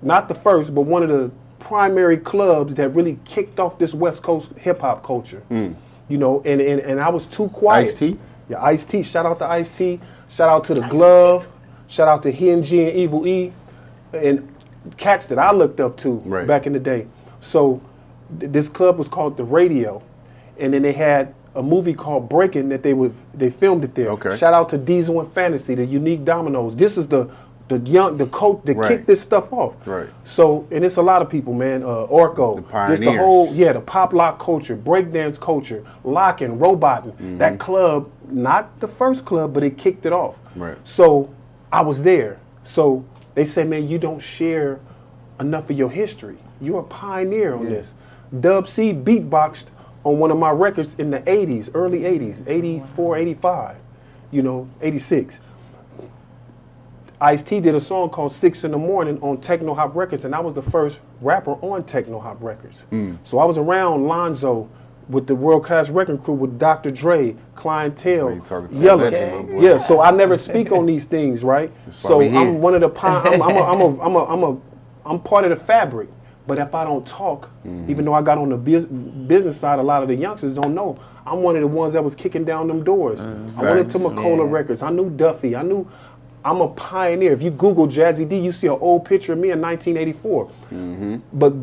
[SPEAKER 7] not the first, but one of the primary clubs that really kicked off this West Coast hip hop culture. And I was too quiet.
[SPEAKER 5] Ice-T?
[SPEAKER 7] Yeah, Ice-T. Shout out to Ice-T. Shout out to The Glove. Shout out to Henji and Evil E. And cats that I looked up to
[SPEAKER 5] Right.
[SPEAKER 7] back in the day. So this club was called The Radio. And then they had a movie called Breaking that they filmed it there.
[SPEAKER 5] Okay.
[SPEAKER 7] Shout out to Diesel and Fantasy, the Unique Dominoes. This is the coach that
[SPEAKER 5] Right.
[SPEAKER 7] kicked this stuff off.
[SPEAKER 5] Right.
[SPEAKER 7] So, and it's a lot of people, man. Orco,
[SPEAKER 5] The
[SPEAKER 7] just the
[SPEAKER 5] pioneers.
[SPEAKER 7] whole, the pop lock culture, breakdance culture, locking, roboting. That club, not the first club, but it kicked it off.
[SPEAKER 5] Right.
[SPEAKER 7] So I was there. So they said, man, you don't share enough of your history. You're a pioneer on this. Dub C beatboxed on one of my records in the 80s, early 80s, 84, 85, 86. Ice-T did a song called 6 in the Morning on Techno Hop Records, and I was the first rapper on Techno Hop Records. So I was around Lonzo with the World Class Record Crew with Dr. Dre, Clientele,
[SPEAKER 5] Oh, you talking to
[SPEAKER 7] Yella.
[SPEAKER 5] legend, my boy.
[SPEAKER 7] Yeah, so I never speak on these things, right?
[SPEAKER 5] That's why
[SPEAKER 7] So
[SPEAKER 5] we here.
[SPEAKER 7] I'm one of the I'm part of the fabric. But if I don't talk, even though I got on the business side, a lot of the youngsters don't know. I'm one of the ones that was kicking down them doors. I went into Mogul Records. I knew Duffy. I'm a pioneer. If you Google Jazzy D, you see an old picture of me in 1984. But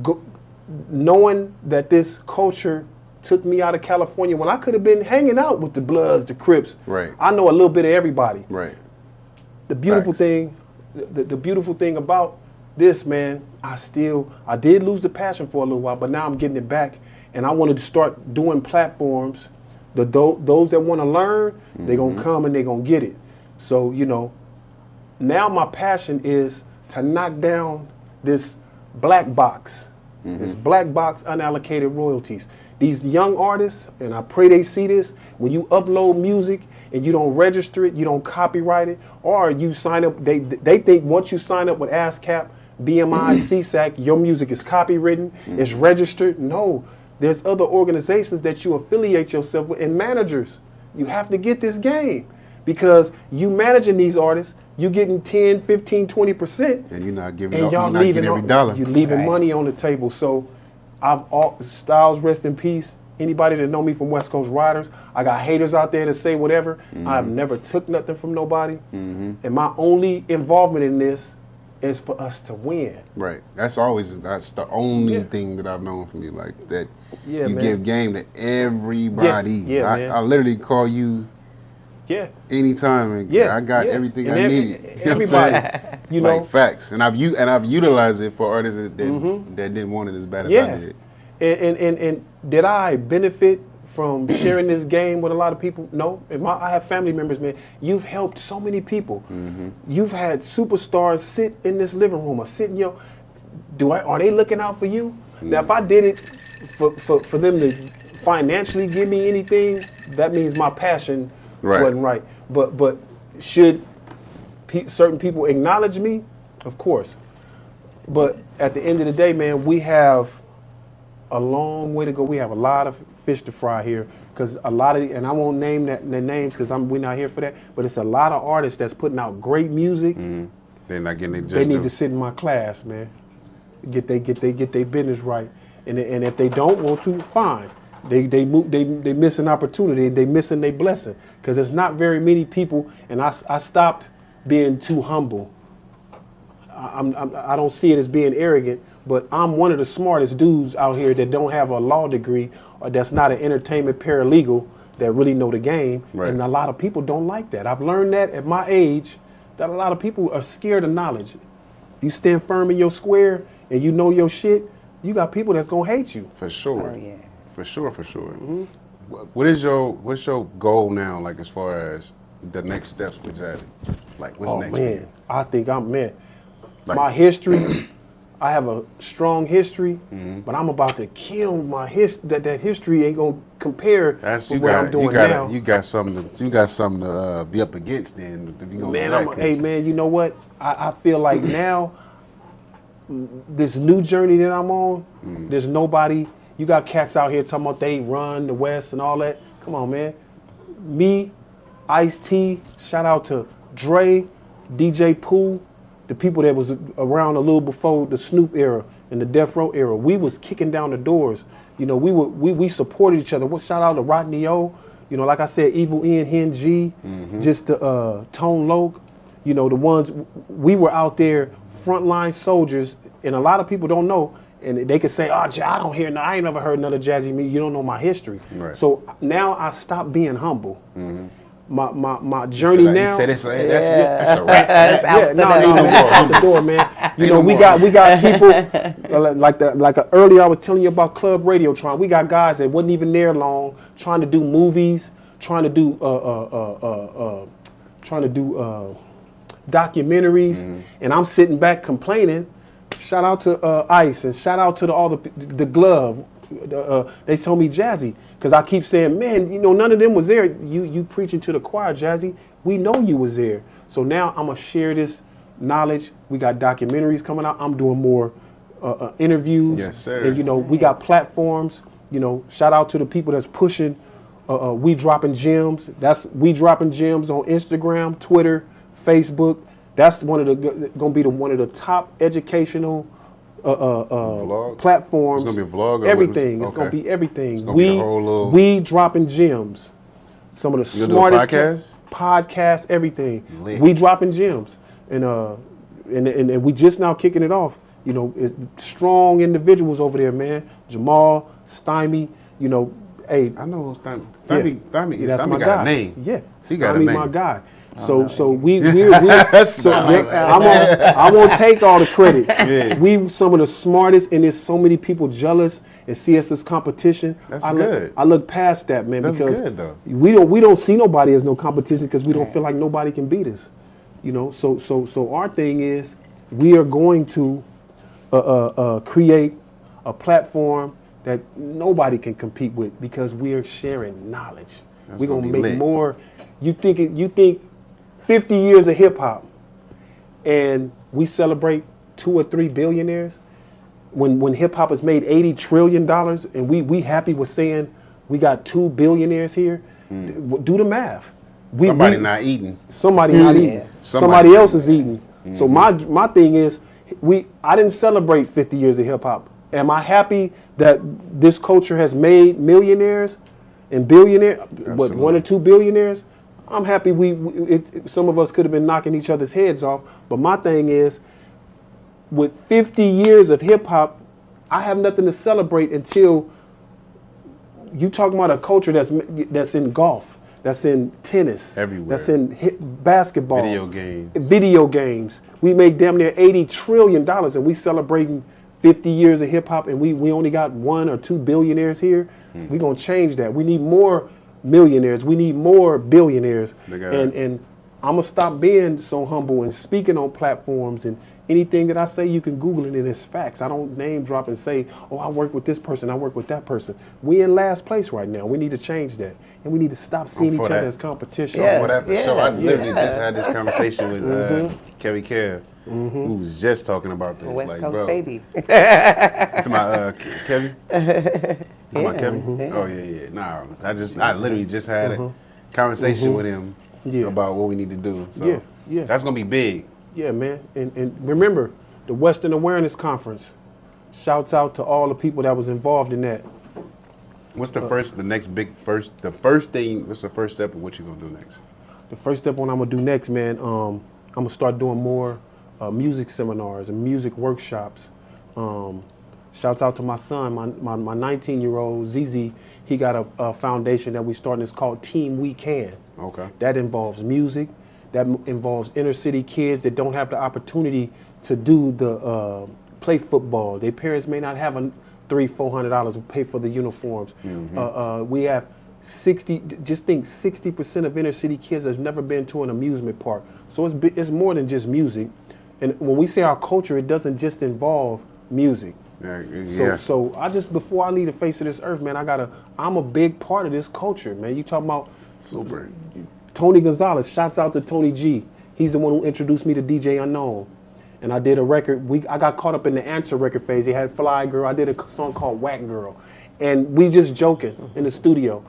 [SPEAKER 7] knowing that this culture took me out of California when I could have been hanging out with the Bloods, the Crips.
[SPEAKER 5] Right.
[SPEAKER 7] I know a little bit of everybody.
[SPEAKER 5] Right.
[SPEAKER 7] The beautiful thing, the beautiful thing about this, man, I did lose the passion for a little while, but now I'm getting it back, and I wanted to start doing platforms. Those that want to learn, they're gonna come and they're gonna get it. So now my passion is to knock down this black box, this black box unallocated royalties. These young artists, and I pray they see this, when you upload music and you don't register it, you don't copyright it, or you sign up, they think once you sign up with ASCAP, BMI, CSAC, your music is copywritten, it's registered. No, there's other organizations that you affiliate yourself with and managers. You have to get this game because you managing these artists, you getting 10, 15, 20%.
[SPEAKER 5] And you're not giving
[SPEAKER 7] and
[SPEAKER 5] y'all leaving every dollar.
[SPEAKER 7] You're leaving money on the table. So Styles, rest in peace. Anybody that know me from West Coast Riders, I got haters out there that say whatever. I've never took nothing from nobody. And my only involvement in this is for us to win.
[SPEAKER 5] Right. That's the only thing that I've known from you, like that.
[SPEAKER 7] Yeah,
[SPEAKER 5] you
[SPEAKER 7] man.
[SPEAKER 5] give game to everybody.
[SPEAKER 7] Yeah, man.
[SPEAKER 5] I literally call you.
[SPEAKER 7] Yeah.
[SPEAKER 5] Anytime, and I got everything I needed.
[SPEAKER 7] Everybody, you know,
[SPEAKER 5] like facts, and I've utilized it for artists that didn't want it as bad as I did.
[SPEAKER 7] And did I benefit from sharing this game with a lot of people? No. I have family members, man. You've helped so many people. You've had superstars sit in this living room or sit in your. Are they looking out for you? Now, if I did it for them to financially give me anything, that means my passion wasn't right. But should certain people acknowledge me? Of course. But at the end of the day, man, we have a long way to go. We have a lot of fish to fry here because and I won't name their names because we're not here for that. But it's a lot of artists that's putting out great music.
[SPEAKER 5] They're not getting it.
[SPEAKER 7] They need to sit in my class, man. Get their business right. And if they don't want to, fine. They miss an opportunity. They missing their blessing because there's not very many people. And I stopped being too humble. I don't see it as being arrogant, but I'm one of the smartest dudes out here that don't have a law degree or that's not an entertainment paralegal that really know the game.
[SPEAKER 5] Right.
[SPEAKER 7] And a lot of people don't like that. I've learned that at my age that a lot of people are scared of knowledge. If you stand firm in your square and you know your shit, you got people that's gonna hate you.
[SPEAKER 5] For sure.
[SPEAKER 6] Oh, yeah.
[SPEAKER 5] For sure. What's your goal now, like as far as the next steps with Jazzy? Like what's next?
[SPEAKER 7] Man, I think
[SPEAKER 5] Like,
[SPEAKER 7] my history, I have a strong history, but I'm about to kill my history. That history ain't gonna compare to what I'm doing now.
[SPEAKER 5] You got something to be up against then. If you
[SPEAKER 7] Man, hey man, you know what? I feel like now, this new journey that I'm on, there's nobody. You got cats out here talking about they run the West and all that. Come on, man. Me, Ice-T, shout out to Dre, DJ Pooh, the people that was around a little before the Snoop era and the Death Row era. We was kicking down the doors. You know, we supported each other. Shout out to Rodney O. You know, like I said, Evil N, Hen G, just the Tone Loc. You know, the ones, we were out there, frontline soldiers, and a lot of people don't know. And they could say, I ain't never heard none of Jazzy me. You don't know my history.
[SPEAKER 5] Right.
[SPEAKER 7] So now I stopped being humble. My journey now.
[SPEAKER 5] That's a wrap.
[SPEAKER 6] That's out the door.
[SPEAKER 7] That's out the door, man. You know, we got people like earlier I was telling you about Club Radiotron. We got guys that wasn't even there long, trying to do movies, trying to do documentaries, and I'm sitting back complaining. Shout out to Ice and shout out to all the Glove. They told me Jazzy because I keep saying, man, you know, none of them was there. You preaching to the choir, Jazzy. We know you was there. So now I'm gonna share this knowledge. We got documentaries coming out. I'm doing more interviews.
[SPEAKER 5] Yes, sir.
[SPEAKER 7] And you know, we got platforms. You know, shout out to the people that's pushing. We dropping gems. We dropping gems on Instagram, Twitter, Facebook. That's one of the top educational
[SPEAKER 5] Vlog?
[SPEAKER 7] platforms.
[SPEAKER 5] It's gonna be a vlog or
[SPEAKER 7] everything.
[SPEAKER 5] what?
[SPEAKER 7] It's gonna
[SPEAKER 5] Okay.
[SPEAKER 7] be everything.
[SPEAKER 5] It's gonna be a whole little-
[SPEAKER 7] we dropping gems. Some of the
[SPEAKER 5] You gonna
[SPEAKER 7] smartest
[SPEAKER 5] do a podcast?
[SPEAKER 7] podcasts, everything.
[SPEAKER 5] Lit.
[SPEAKER 7] We dropping gems, and we just now kicking it off. You know, strong individuals over there, man. Jamal, Stymie. You know, hey,
[SPEAKER 5] I know Stymie.
[SPEAKER 7] yeah.
[SPEAKER 5] Stymie
[SPEAKER 7] That's my
[SPEAKER 5] got
[SPEAKER 7] guy.
[SPEAKER 5] a name.
[SPEAKER 7] Yeah,
[SPEAKER 5] He got a
[SPEAKER 7] Stymie
[SPEAKER 5] name.
[SPEAKER 7] my guy. So
[SPEAKER 5] Stymie.
[SPEAKER 7] I won't take all the credit.
[SPEAKER 5] Yeah.
[SPEAKER 7] We some of the smartest, and there's so many people jealous and see us as competition.
[SPEAKER 5] That's good.
[SPEAKER 7] I look past that, man,
[SPEAKER 5] That's
[SPEAKER 7] because
[SPEAKER 5] good, though.
[SPEAKER 7] we don't see nobody as no competition because we don't feel like nobody can beat us. You know, so our thing is we are going to create a platform that nobody can compete with because we are sharing knowledge.
[SPEAKER 5] That's
[SPEAKER 7] We're
[SPEAKER 5] gonna
[SPEAKER 7] gonna
[SPEAKER 5] be
[SPEAKER 7] make
[SPEAKER 5] lit.
[SPEAKER 7] more. You think 50 years of hip hop, and we celebrate 2 or 3 billionaires. When hip hop has made $80 trillion, and we happy with saying we got 2 billionaires here. Do the math.
[SPEAKER 5] Somebody not eating.
[SPEAKER 7] Somebody not eating. Somebody else is eating. So my thing is, I didn't celebrate 50 years of hip hop. Am I happy that this culture has made millionaires and billionaires? What, 1 or 2 billionaires? I'm happy some of us could have been knocking each other's heads off. But my thing is, with 50 years of hip hop, I have nothing to celebrate until you talk about a culture that's in golf, that's in tennis,
[SPEAKER 5] Everywhere.
[SPEAKER 7] that's in basketball, video games. We make damn near $80 trillion, and we celebrating 50 years of hip hop, and we only got 1 or 2 billionaires here. We're gonna change that. We need more millionaires. We need more billionaires. And I'm gonna stop being so humble and speaking on platforms, and anything that I say you can Google it and it's facts. I don't name drop and say, oh, I work with this person, I work with that person. We in last place right now. We need to change that. And we need to stop seeing each other as competition.
[SPEAKER 6] Yeah.
[SPEAKER 5] For that, so I literally just had this conversation with Kevin Kev, who was just talking about this.
[SPEAKER 6] West
[SPEAKER 5] like,
[SPEAKER 6] Coast
[SPEAKER 5] bro,
[SPEAKER 6] baby.
[SPEAKER 5] to my Kevin. To my Kevin. Oh yeah. Nah, I literally just had a conversation with him about what we need to do. So
[SPEAKER 7] Yeah.
[SPEAKER 5] that's gonna be big.
[SPEAKER 7] Yeah, man. And remember, the Western Awareness Conference. Shouts out to all the people that was involved in that.
[SPEAKER 5] What's the first step of what you gonna do next?
[SPEAKER 7] The first step what I'm gonna do next, man, I'm gonna start doing more music seminars and music workshops. Shouts out to my son, my 19-year-old ZZ. He got a foundation that we starting. It's called Team We Can.
[SPEAKER 5] Okay.
[SPEAKER 7] That involves music. That involves inner city kids that don't have the opportunity to do the play football. Their parents may not have $300-400 to pay for the uniforms. We have 60% of inner city kids that's never been to an amusement park. So it's more than just music. And when we say our culture, it doesn't just involve music. So before I leave the face of this earth, man, I'm a big part of this culture, man. You talking about
[SPEAKER 5] Super.
[SPEAKER 7] Tony Gonzalez, shouts out to Tony G. He's the one who introduced me to DJ Unknown. And I did a record. I got caught up in the Answer record phase. He had Fly Girl. I did a song called Whack Girl. And we just joking in the studio.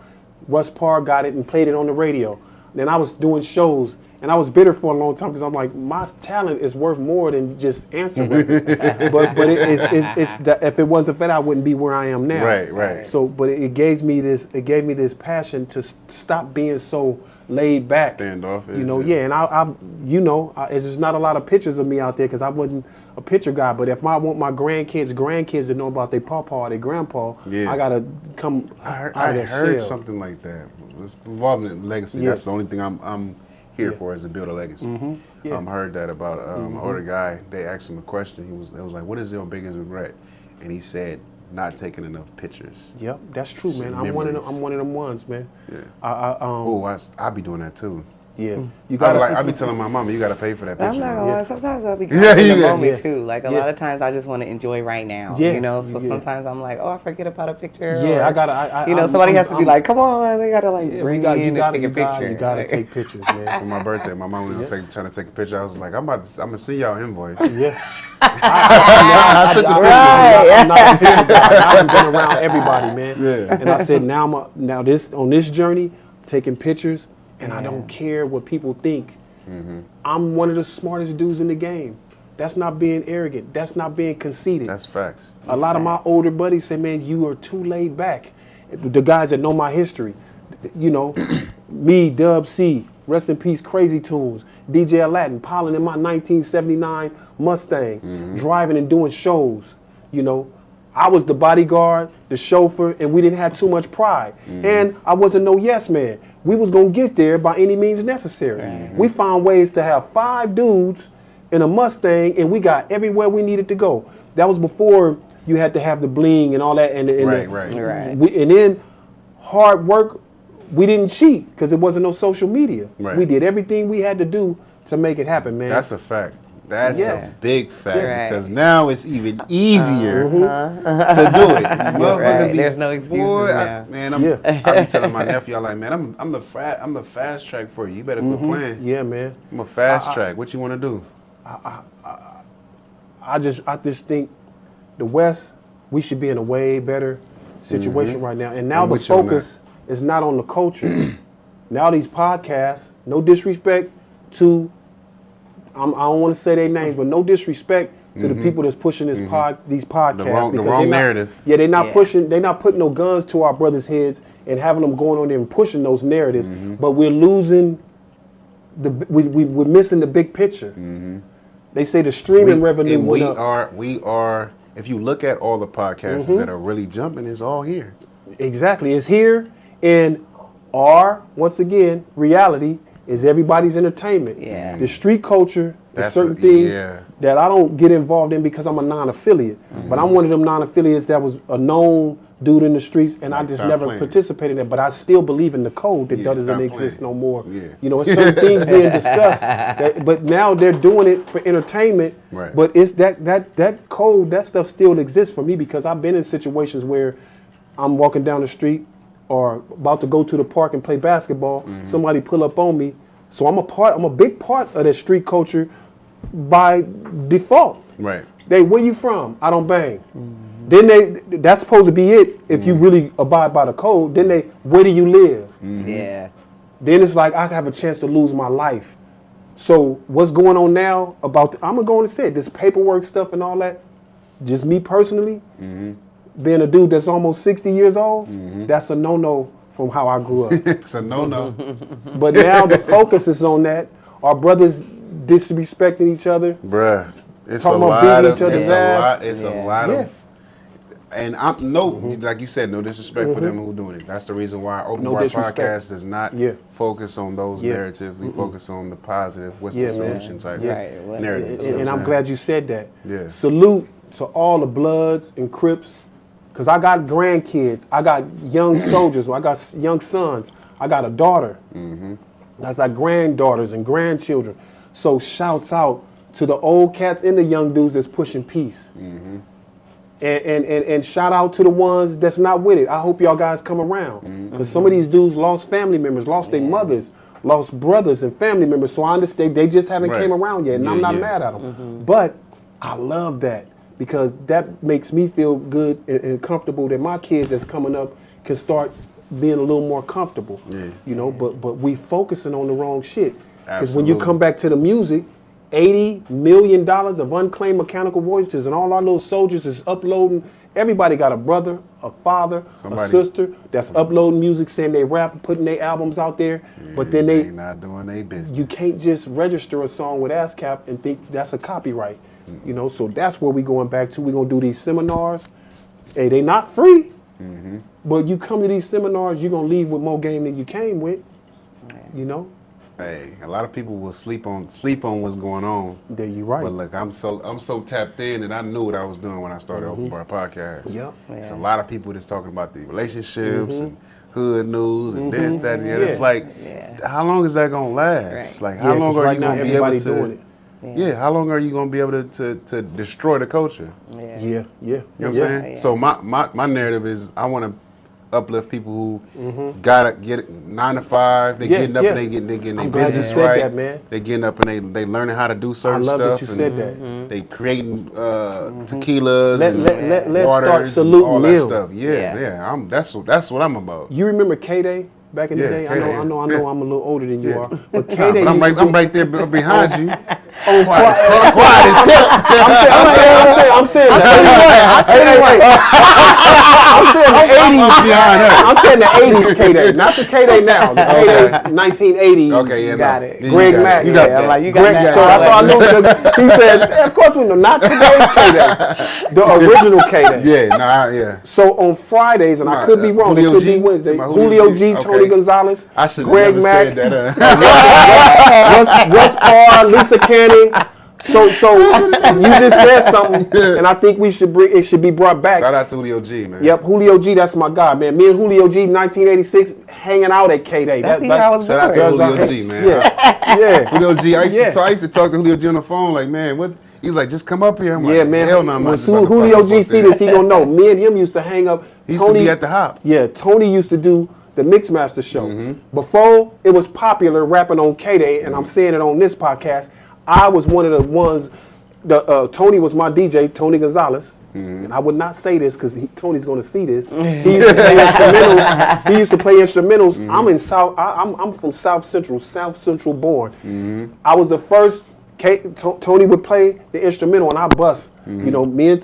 [SPEAKER 7] Russ Parr got it and played it on the radio. Then I was doing shows, and I was bitter for a long time because I'm like, my talent is worth more than just Answer record. but if it wasn't for that, I wouldn't be where I am now.
[SPEAKER 5] Right.
[SPEAKER 7] So, but it gave me this passion to stop being so laid back,
[SPEAKER 5] standoffish.
[SPEAKER 7] You know, and it's just not a lot of pictures of me out there because I wasn't a picture guy. But if I want my grandkids to know about their papa or their grandpa, I gotta come.
[SPEAKER 5] I heard something like that. It's involving legacy. That's the only thing I'm here for, is to build a legacy. Heard that about an older guy. They asked him a question. It was like, "What is your biggest regret?" And he said, not taking enough pictures.
[SPEAKER 7] Yep, that's true, man. I'm one of them ones, man.
[SPEAKER 5] Yeah. I be doing that too.
[SPEAKER 7] Yeah,
[SPEAKER 5] I be telling my mama, you gotta pay for that picture.
[SPEAKER 6] I'm not gonna lie. Sometimes I'll be
[SPEAKER 5] Yeah,
[SPEAKER 6] in the
[SPEAKER 5] you
[SPEAKER 6] moment too. Like a lot of times, I just want to enjoy right now.
[SPEAKER 7] Yeah,
[SPEAKER 6] you know. So sometimes I'm like, oh, I forget about a picture.
[SPEAKER 7] Yeah,
[SPEAKER 6] or, somebody has to be like, come on, they gotta bring me in and take a picture.
[SPEAKER 7] You gotta take pictures, man.
[SPEAKER 5] For my birthday, my mom was trying to take a picture. I was like, I'm gonna send y'all an invoice.
[SPEAKER 7] Yeah. I took the picture. I'm not a picture guy. I've been around everybody, man.
[SPEAKER 5] Yeah.
[SPEAKER 7] And I said, on this journey, taking pictures, and I don't care what people think. I'm one of the smartest dudes in the game. That's not being arrogant. That's not being conceited.
[SPEAKER 5] That's facts.
[SPEAKER 7] A lot of my older buddies say, man, you are too laid back. The guys that know my history, you know, me, Dub C, rest in peace, Crazy Tunes, DJ Aladdin, piling in my 1979 Mustang, driving and doing shows, you know. I was the bodyguard, the chauffeur, and we didn't have too much pride. And I wasn't no yes man. We was gonna get there by any means necessary. We found ways to have 5 dudes in a Mustang, and we got everywhere we needed to go. That was before you had to have the bling and all that. And
[SPEAKER 6] Right.
[SPEAKER 7] and then hard work. We didn't cheat because there wasn't no social media.
[SPEAKER 5] Right.
[SPEAKER 7] We did everything we had to do to make it happen, man.
[SPEAKER 5] That's a fact. That's
[SPEAKER 6] Yeah.
[SPEAKER 5] a big fact
[SPEAKER 6] Right.
[SPEAKER 5] because now it's even easier to do it. Motherfuckers
[SPEAKER 6] Right.
[SPEAKER 5] be-
[SPEAKER 6] There's no excuses
[SPEAKER 5] boy,
[SPEAKER 6] now.
[SPEAKER 5] I be telling my nephew, I'm like, man, I'm the fast track for you. You better quit playing.
[SPEAKER 7] Yeah, man.
[SPEAKER 5] I'm a fast track. What you want to do?
[SPEAKER 7] I just think the West, we should be in a way better situation right now. And now
[SPEAKER 5] I'm
[SPEAKER 7] the
[SPEAKER 5] with you on
[SPEAKER 7] focus is not on the culture. Now these podcasts, no disrespect to, I don't want to say their names, but no disrespect to the people that's pushing these podcasts.
[SPEAKER 5] The wrong
[SPEAKER 7] because they're not-
[SPEAKER 5] narrative.
[SPEAKER 7] Yeah, they're not
[SPEAKER 6] Yeah.
[SPEAKER 7] pushing, they're not putting no guns to our brothers' heads and having them going on there and pushing those narratives. But we're losing we're missing the big picture. They say the streaming revenue
[SPEAKER 5] and
[SPEAKER 7] went up.
[SPEAKER 5] we are. If you look at all the podcasts that are really jumping, it's all here.
[SPEAKER 7] Exactly, it's here, and once again, reality is everybody's entertainment.
[SPEAKER 6] Yeah.
[SPEAKER 7] The street culture, there's
[SPEAKER 5] That's
[SPEAKER 7] certain
[SPEAKER 5] a-
[SPEAKER 7] things
[SPEAKER 5] yeah.
[SPEAKER 7] that I don't get involved in because I'm a non-affiliate. But I'm one of them non-affiliates that was a known dude in the streets, and I
[SPEAKER 5] Like,
[SPEAKER 7] just
[SPEAKER 5] stop
[SPEAKER 7] never
[SPEAKER 5] playing.
[SPEAKER 7] participated in it. But I still believe in the code that
[SPEAKER 5] Yeah,
[SPEAKER 7] doesn't
[SPEAKER 5] stop
[SPEAKER 7] exist
[SPEAKER 5] playing.
[SPEAKER 7] no more.
[SPEAKER 5] Yeah.
[SPEAKER 7] You know, it's certain things being discussed, but now they're doing it for entertainment.
[SPEAKER 5] Right.
[SPEAKER 7] But it's that code, that stuff still exists for me because I've been in situations where I'm walking down the street or about to go to the park and play basketball. Somebody pull up on me, so I'm a big part of that street culture by default.
[SPEAKER 5] Right.
[SPEAKER 7] Where you from? I don't bang. Then that's supposed to be it if you really abide by the code. Then where do you live?
[SPEAKER 6] Yeah.
[SPEAKER 7] Then it's like I have a chance to lose my life. So what's going on now about, I'm going to go on and say it, this paperwork stuff and all that, just me personally, being a dude that's almost 60 years old, that's a no-no from how I grew up.
[SPEAKER 5] It's a no.
[SPEAKER 7] But now the focus is on that. Our brothers disrespecting each other.
[SPEAKER 5] Bruh, it's a
[SPEAKER 7] Talking about
[SPEAKER 5] lot
[SPEAKER 7] beating
[SPEAKER 5] of
[SPEAKER 7] each other's ass.
[SPEAKER 5] It's a
[SPEAKER 6] Yeah.
[SPEAKER 5] lot
[SPEAKER 7] Yeah.
[SPEAKER 5] of, and like you said, no disrespect for them who are doing it. That's the reason why Open
[SPEAKER 7] No
[SPEAKER 5] Bar
[SPEAKER 7] disrespect.
[SPEAKER 5] Podcast does not
[SPEAKER 7] Yeah.
[SPEAKER 5] focus on those
[SPEAKER 7] Yeah.
[SPEAKER 5] narratives. We focus on the positive. What's
[SPEAKER 7] Yeah,
[SPEAKER 5] the
[SPEAKER 7] man.
[SPEAKER 5] solution type
[SPEAKER 6] Right. What-
[SPEAKER 5] narrative.
[SPEAKER 7] And,
[SPEAKER 5] you know what
[SPEAKER 7] I'm
[SPEAKER 5] saying?
[SPEAKER 7] glad you said that.
[SPEAKER 5] Yeah.
[SPEAKER 7] Salute to all the Bloods and Crips, because I got grandkids, I got young soldiers, I got young sons, I got a daughter. I got granddaughters and grandchildren. So shouts out to the old cats and the young dudes that's pushing peace. And shout out to the ones that's not with it. I hope y'all guys come around, because some of these dudes lost family members, lost their mothers, lost brothers and family members. So I understand they just haven't
[SPEAKER 5] Right.
[SPEAKER 7] came around yet, and I'm
[SPEAKER 5] Yeah,
[SPEAKER 7] not
[SPEAKER 5] yeah.
[SPEAKER 7] mad at them. But I love that because that makes me feel good and comfortable that my kids that's coming up can start being a little more comfortable.
[SPEAKER 5] Yeah.
[SPEAKER 7] You know, but we focusing on the wrong shit. Because when you
[SPEAKER 5] Absolutely.
[SPEAKER 7] come back to the music, $80 million of unclaimed mechanical voices, and all our little soldiers is uploading. Everybody got a brother, a father,
[SPEAKER 5] Somebody-
[SPEAKER 7] a sister that's uploading music, saying they rap, putting their albums out there. But then
[SPEAKER 5] they not doing their business.
[SPEAKER 7] you can't just register a song with ASCAP and think that's a copyright. You know, so that's where we going back to. We're gonna do these seminars. Hey, they not free, but you come to these seminars, you're gonna leave with more game than you came with. You know,
[SPEAKER 5] Hey, a lot of people will sleep on what's going on.
[SPEAKER 7] there you right.
[SPEAKER 5] But look, I'm so tapped in that I knew what I was doing when I started Open Bar Podcast.
[SPEAKER 7] Yep.
[SPEAKER 5] It's a lot of people that's talking about the relationships and hood news and this, that, and the other. It's
[SPEAKER 7] Yeah.
[SPEAKER 5] like, how long is that gonna last?
[SPEAKER 6] Right.
[SPEAKER 5] Like, how
[SPEAKER 7] Yeah,
[SPEAKER 5] long
[SPEAKER 7] 'cause
[SPEAKER 5] are
[SPEAKER 7] right
[SPEAKER 5] you
[SPEAKER 7] now
[SPEAKER 5] gonna be able
[SPEAKER 7] everybody
[SPEAKER 5] to?
[SPEAKER 7] doing it.
[SPEAKER 5] Yeah, how long are you gonna be able to destroy the culture?
[SPEAKER 6] Yeah.
[SPEAKER 7] Yeah, yeah.
[SPEAKER 5] You know what I'm
[SPEAKER 7] yeah.
[SPEAKER 5] saying? So my narrative is I want to uplift people who gotta get it 9 to 5. They
[SPEAKER 7] Yes,
[SPEAKER 5] getting up
[SPEAKER 7] yes.
[SPEAKER 5] and they getting
[SPEAKER 7] I'm
[SPEAKER 5] their
[SPEAKER 7] glad you
[SPEAKER 5] business
[SPEAKER 7] said
[SPEAKER 5] right.
[SPEAKER 7] that, man.
[SPEAKER 5] They getting up and they learning how to do certain
[SPEAKER 7] love that
[SPEAKER 5] stuff.
[SPEAKER 7] you
[SPEAKER 5] and
[SPEAKER 7] said that.
[SPEAKER 5] They creating tequilas
[SPEAKER 7] Let-
[SPEAKER 5] and
[SPEAKER 7] let's start
[SPEAKER 5] waters and
[SPEAKER 7] saluting
[SPEAKER 5] all that
[SPEAKER 7] them.
[SPEAKER 5] stuff. Yeah,
[SPEAKER 6] Yeah.
[SPEAKER 5] that's what I'm about.
[SPEAKER 7] You remember K-Day back in the
[SPEAKER 5] Yeah,
[SPEAKER 7] day?
[SPEAKER 5] K-Day,
[SPEAKER 7] I know
[SPEAKER 5] yeah.
[SPEAKER 7] I'm a little older than you
[SPEAKER 5] Yeah.
[SPEAKER 7] are. But
[SPEAKER 5] Nah,
[SPEAKER 7] K-Day
[SPEAKER 5] but
[SPEAKER 7] used to
[SPEAKER 5] I'm right there behind you.
[SPEAKER 7] On
[SPEAKER 5] Quiet
[SPEAKER 7] Friday. I'm saying I'm saying the 80s K-Day, not the K-Day now. The K-Day 1980s.
[SPEAKER 5] Okay, yeah,
[SPEAKER 6] Got
[SPEAKER 5] no.
[SPEAKER 6] it.
[SPEAKER 5] Yeah, you
[SPEAKER 7] Greg
[SPEAKER 5] got it.
[SPEAKER 7] Mack.
[SPEAKER 5] You got
[SPEAKER 6] Yeah,
[SPEAKER 5] that.
[SPEAKER 6] like you got
[SPEAKER 7] Greg,
[SPEAKER 6] that.
[SPEAKER 7] so that's all I know because he said, of course we know, not today's K-Day, the original K-Day.
[SPEAKER 5] Yeah, nah, yeah.
[SPEAKER 7] So on Fridays, and I could be wrong, it
[SPEAKER 5] Julio
[SPEAKER 7] could
[SPEAKER 5] G?
[SPEAKER 7] be Wednesday.
[SPEAKER 5] Somebody
[SPEAKER 7] Julio G,
[SPEAKER 5] okay.
[SPEAKER 7] Tony Gonzalez,
[SPEAKER 5] I should have
[SPEAKER 7] Greg
[SPEAKER 5] never
[SPEAKER 7] Mack,
[SPEAKER 5] said that.
[SPEAKER 7] Russ Parr, Lisa Canning. So you just said something, and I think it should be brought back.
[SPEAKER 5] Shout out to Julio G, man.
[SPEAKER 7] Yep, Julio G, that's my guy, man. Me and Julio G, 1986, hanging out at K-Day.
[SPEAKER 6] That's the year I was
[SPEAKER 5] Shout out to Julio G, man.
[SPEAKER 7] Yeah.
[SPEAKER 5] Julio G, I used to talk to Julio G on the phone, like, man, what? He's like, just come up here. I'm
[SPEAKER 7] Yeah,
[SPEAKER 5] like,
[SPEAKER 7] man.
[SPEAKER 5] hell no, I'm
[SPEAKER 7] When
[SPEAKER 5] not about to
[SPEAKER 7] Julio
[SPEAKER 5] fuck
[SPEAKER 7] G see
[SPEAKER 5] that.
[SPEAKER 7] this, he gonna know. Me and him used to hang up.
[SPEAKER 5] He used to be at the Hop.
[SPEAKER 7] Yeah, Tony used to do the Mixmaster show.
[SPEAKER 5] Mm-hmm.
[SPEAKER 7] Before it was popular rapping on K-Day, and I'm saying it on this podcast, I was one of the ones. Tony was my DJ, Tony Gonzalez.
[SPEAKER 5] Mm-hmm.
[SPEAKER 7] And I would not say this because Tony's going to see this. He used to play instrumentals. He used to play instrumentals.
[SPEAKER 5] Mm-hmm.
[SPEAKER 7] I'm from South Central born. I was the first. Tony would play the instrumental and I bust.
[SPEAKER 5] Mm-hmm.
[SPEAKER 7] You know, me and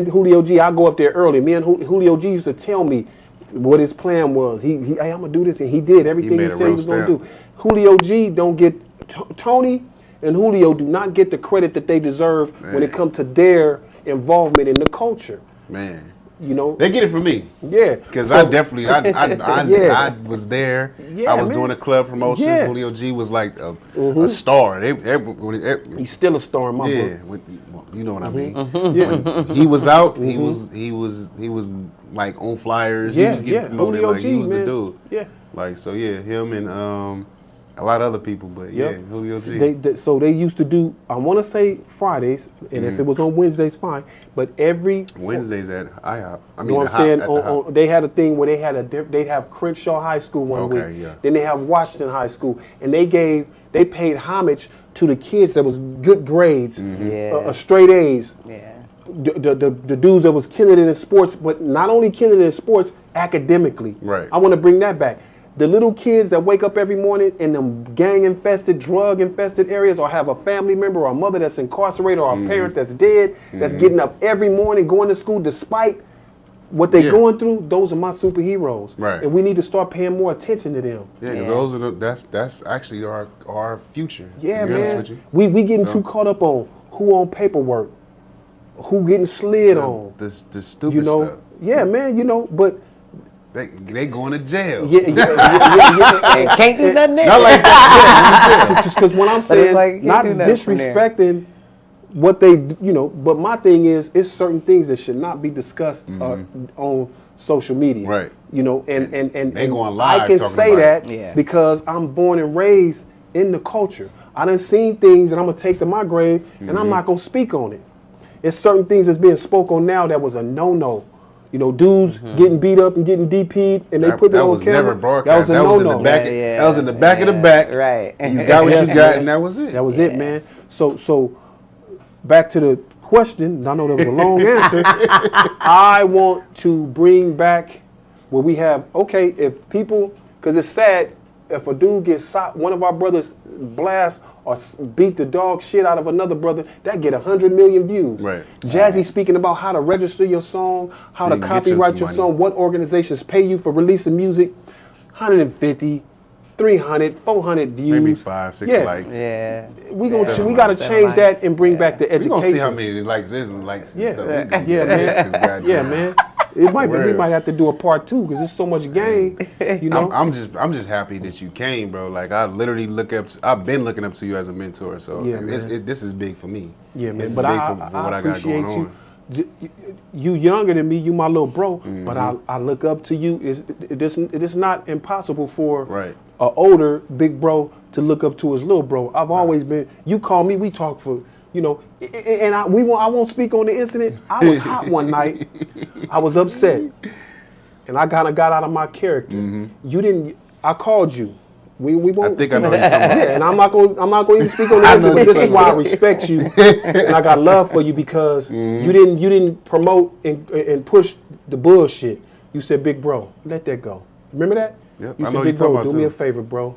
[SPEAKER 7] Julio G, I go up there early. Me and Julio G used to tell me what his plan was. Hey, I'm gonna do this, and he did everything he
[SPEAKER 5] made a
[SPEAKER 7] said he
[SPEAKER 5] real
[SPEAKER 7] was gonna
[SPEAKER 5] step.
[SPEAKER 7] do. Julio G don't get Tony and Julio do not get the credit that they deserve when it comes to their involvement in the culture.
[SPEAKER 5] Man.
[SPEAKER 7] You know,
[SPEAKER 5] They get it from me.
[SPEAKER 7] yeah.
[SPEAKER 5] Because
[SPEAKER 7] So-
[SPEAKER 5] I definitely, I was there.
[SPEAKER 7] Yeah,
[SPEAKER 5] I was
[SPEAKER 7] man.
[SPEAKER 5] doing the club promotions.
[SPEAKER 7] Yeah.
[SPEAKER 5] Julio G was like a star.
[SPEAKER 7] He's still a star in my
[SPEAKER 5] Yeah,
[SPEAKER 7] book.
[SPEAKER 5] you know what I mean.
[SPEAKER 7] Yeah.
[SPEAKER 5] When he was out, he was like on flyers. He
[SPEAKER 7] Yeah,
[SPEAKER 5] was getting
[SPEAKER 7] yeah.
[SPEAKER 5] promoted.
[SPEAKER 7] Julio
[SPEAKER 5] Like
[SPEAKER 7] G,
[SPEAKER 5] he was
[SPEAKER 7] man.
[SPEAKER 5] the dude.
[SPEAKER 7] Yeah.
[SPEAKER 5] Like so, yeah, him and a lot of other people, but
[SPEAKER 7] Yep.
[SPEAKER 5] yeah, Julio G.
[SPEAKER 7] So they used to do, I want to say Fridays, and if it was on Wednesdays, fine. But every
[SPEAKER 5] Wednesdays at IHOP. I
[SPEAKER 7] You
[SPEAKER 5] mean,
[SPEAKER 7] know what
[SPEAKER 5] the
[SPEAKER 7] I'm saying?
[SPEAKER 5] Hop, at the Hop.
[SPEAKER 7] They had a thing where they'd have Crenshaw High School one
[SPEAKER 5] Okay,
[SPEAKER 7] week.
[SPEAKER 5] yeah.
[SPEAKER 7] Then they have Washington High School, and they paid homage to the kids that was good grades,
[SPEAKER 6] Yeah.
[SPEAKER 7] straight A's.
[SPEAKER 6] Yeah.
[SPEAKER 7] The dudes that was killing it in sports, but not only killing it in sports, academically.
[SPEAKER 5] Right.
[SPEAKER 7] I want to bring that back. The little kids that wake up every morning in them gang-infested, drug-infested areas, or have a family member or a mother that's incarcerated or a parent that's dead, that's getting up every morning, going to school despite what they're going through, those are my superheroes.
[SPEAKER 5] Right.
[SPEAKER 7] And we need to start paying more attention to them.
[SPEAKER 5] Yeah, because
[SPEAKER 6] Yeah.
[SPEAKER 5] those are that's actually our future.
[SPEAKER 7] Yeah,
[SPEAKER 5] to be honest
[SPEAKER 7] man.
[SPEAKER 5] with you.
[SPEAKER 7] We getting
[SPEAKER 5] So-
[SPEAKER 7] too caught up on who on paperwork, who getting slid on.
[SPEAKER 5] The stupid
[SPEAKER 7] You know,
[SPEAKER 5] stuff.
[SPEAKER 7] yeah, man. You know, but
[SPEAKER 5] They going to jail.
[SPEAKER 6] And can't do nothing there.
[SPEAKER 5] Not like that.
[SPEAKER 7] just because what I'm
[SPEAKER 6] But it's
[SPEAKER 7] saying,
[SPEAKER 6] like, you
[SPEAKER 7] not
[SPEAKER 6] can't do nothing from there.
[SPEAKER 7] disrespecting what they, but my thing is, it's certain things that should not be discussed on social media.
[SPEAKER 5] Right.
[SPEAKER 7] You know, and
[SPEAKER 5] They going live
[SPEAKER 7] I can
[SPEAKER 5] talking
[SPEAKER 7] say
[SPEAKER 5] about
[SPEAKER 7] that
[SPEAKER 6] it. Yeah.
[SPEAKER 7] because I'm born and raised in the culture. I done seen things that I'm gonna take to my grave, and I'm not gonna speak on it. It's certain things that's being spoke on now that was a no-no. You know, dudes getting beat up and getting DP'd, and they put that on
[SPEAKER 5] was
[SPEAKER 7] camera.
[SPEAKER 5] never broadcast.
[SPEAKER 7] That was a no-no.
[SPEAKER 5] in the back.
[SPEAKER 6] Yeah,
[SPEAKER 5] That was in the back of the
[SPEAKER 6] yeah,
[SPEAKER 5] back.
[SPEAKER 6] right.
[SPEAKER 5] You got what you
[SPEAKER 7] Yes,
[SPEAKER 5] got,
[SPEAKER 7] man.
[SPEAKER 5] and that was it.
[SPEAKER 7] That was it, man. So back to the question. I know that was a long answer. I want to bring back where we have, okay, if people, because it's sad, if a dude gets shot, one of our brothers blast or beat the dog shit out of another brother, that get 100 million views.
[SPEAKER 5] Right.
[SPEAKER 7] Jazzy speaking about how to register your song, how
[SPEAKER 5] So
[SPEAKER 7] to
[SPEAKER 5] you can get
[SPEAKER 7] copyright
[SPEAKER 5] some
[SPEAKER 7] your
[SPEAKER 5] money.
[SPEAKER 7] song, what organizations pay you for releasing music, 150, 300, 400 views.
[SPEAKER 5] Maybe 5, 6
[SPEAKER 7] Yeah.
[SPEAKER 5] likes.
[SPEAKER 6] Yeah.
[SPEAKER 7] We
[SPEAKER 5] Seven
[SPEAKER 7] got to
[SPEAKER 6] likes.
[SPEAKER 7] change that and bring back the
[SPEAKER 5] We're
[SPEAKER 7] education.
[SPEAKER 5] gonna see how many likes there's and likes and
[SPEAKER 7] Yeah.
[SPEAKER 5] stuff. We gonna
[SPEAKER 7] Yeah,
[SPEAKER 5] do
[SPEAKER 7] man.
[SPEAKER 5] this 'cause goddamn.
[SPEAKER 7] Yeah, man. It might be. We
[SPEAKER 5] Word.
[SPEAKER 7] might have to do a part 2 because there's so much game. You know.
[SPEAKER 5] I'm just happy that you came, bro. Like I literally I've been looking up to you as a mentor. So
[SPEAKER 7] Yeah, man.
[SPEAKER 5] this is big for me.
[SPEAKER 7] Yeah, man.
[SPEAKER 5] This is
[SPEAKER 7] But
[SPEAKER 5] big
[SPEAKER 7] I
[SPEAKER 5] for what I got
[SPEAKER 7] appreciate
[SPEAKER 5] going
[SPEAKER 7] you.
[SPEAKER 5] on.
[SPEAKER 7] You younger than me. You my little bro. But I look up to you. It is not impossible for
[SPEAKER 5] Right.
[SPEAKER 7] a older big bro to look up to his little bro. I've always been. You call me. We talk for. You know, and I won't speak on the incident. I was hot one night. I was upset, and I kind of got out of my character. You didn't. I called you. We won't.
[SPEAKER 5] I think I know what you're talking about.
[SPEAKER 7] Yeah, and I'm not going to even speak on the incident. But this is why I respect you, and I got love for you because you didn't promote and push the bullshit. You said, "Big bro, let that go." Remember that?
[SPEAKER 5] Yep,
[SPEAKER 7] You
[SPEAKER 5] I
[SPEAKER 7] said,
[SPEAKER 5] know
[SPEAKER 7] "Big
[SPEAKER 5] you're talking
[SPEAKER 7] bro,
[SPEAKER 5] about
[SPEAKER 7] do me
[SPEAKER 5] too.
[SPEAKER 7] a favor, bro.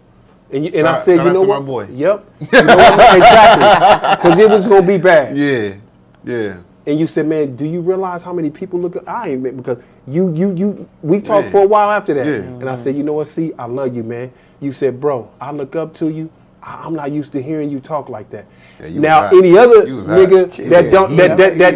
[SPEAKER 7] And I said,
[SPEAKER 5] shout
[SPEAKER 7] you
[SPEAKER 5] out
[SPEAKER 7] know
[SPEAKER 5] to
[SPEAKER 7] what?
[SPEAKER 5] my boy.
[SPEAKER 7] Yep. You know what? Exactly. Because it was gonna be bad.
[SPEAKER 5] Yeah, yeah.
[SPEAKER 7] And you said, man, do you realize how many people look at I ain't because we talked
[SPEAKER 5] Yeah.
[SPEAKER 7] for a while after that.
[SPEAKER 5] Yeah.
[SPEAKER 7] And I said, you know what, see, I love you, man. You said, bro, I look up to you. I'm not used to hearing you talk like that.
[SPEAKER 5] Yeah, you
[SPEAKER 7] Now
[SPEAKER 5] was hot.
[SPEAKER 7] any other
[SPEAKER 5] You was hot.
[SPEAKER 7] nigga that don't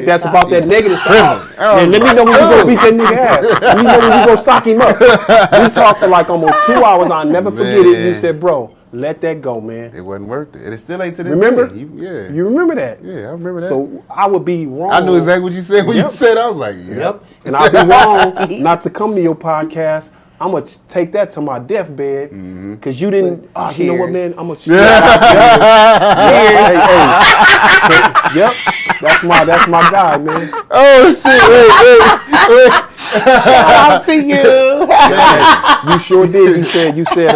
[SPEAKER 7] that's about that negative stuff.
[SPEAKER 5] I was
[SPEAKER 7] Man, let me know when you gonna beat that nigga ass. Let me know when you gonna sock him up. We talked for like almost 2 hours. I'll never forget it. You
[SPEAKER 5] Man.
[SPEAKER 7] said, bro, let that go, man.
[SPEAKER 5] It wasn't worth it. And it still ain't to this
[SPEAKER 7] Remember?
[SPEAKER 5] day. Yeah.
[SPEAKER 7] You remember that?
[SPEAKER 5] Yeah, I remember that.
[SPEAKER 7] So I would be wrong.
[SPEAKER 5] I knew exactly what you said when
[SPEAKER 7] Yep.
[SPEAKER 5] you said. I was like,
[SPEAKER 7] Yep. And I'll be wrong not to come to your podcast. I'm going to take that to my deathbed because you didn't. Oh, you know what, man? I'm going to. Yep. That's my guy, man.
[SPEAKER 5] oh shit! Wait.
[SPEAKER 6] Shout out to you.
[SPEAKER 7] You sure did. You said,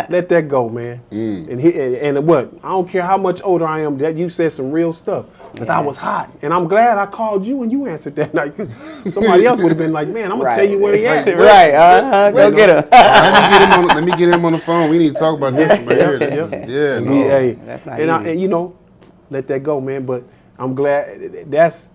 [SPEAKER 7] let that go, man. And what? I don't care how much older I am. That you said some real stuff. Because I was hot. And I'm glad I called you and you answered that night. Somebody else would have been like, man, I'm going to tell you where he at.
[SPEAKER 6] Right. Go get him.
[SPEAKER 5] Let me get him on the phone. We need to talk about this right here. This is, yeah, no.
[SPEAKER 7] Hey,
[SPEAKER 6] That's not
[SPEAKER 7] and,
[SPEAKER 6] easy.
[SPEAKER 7] and you know, let that go, man. But I'm glad that's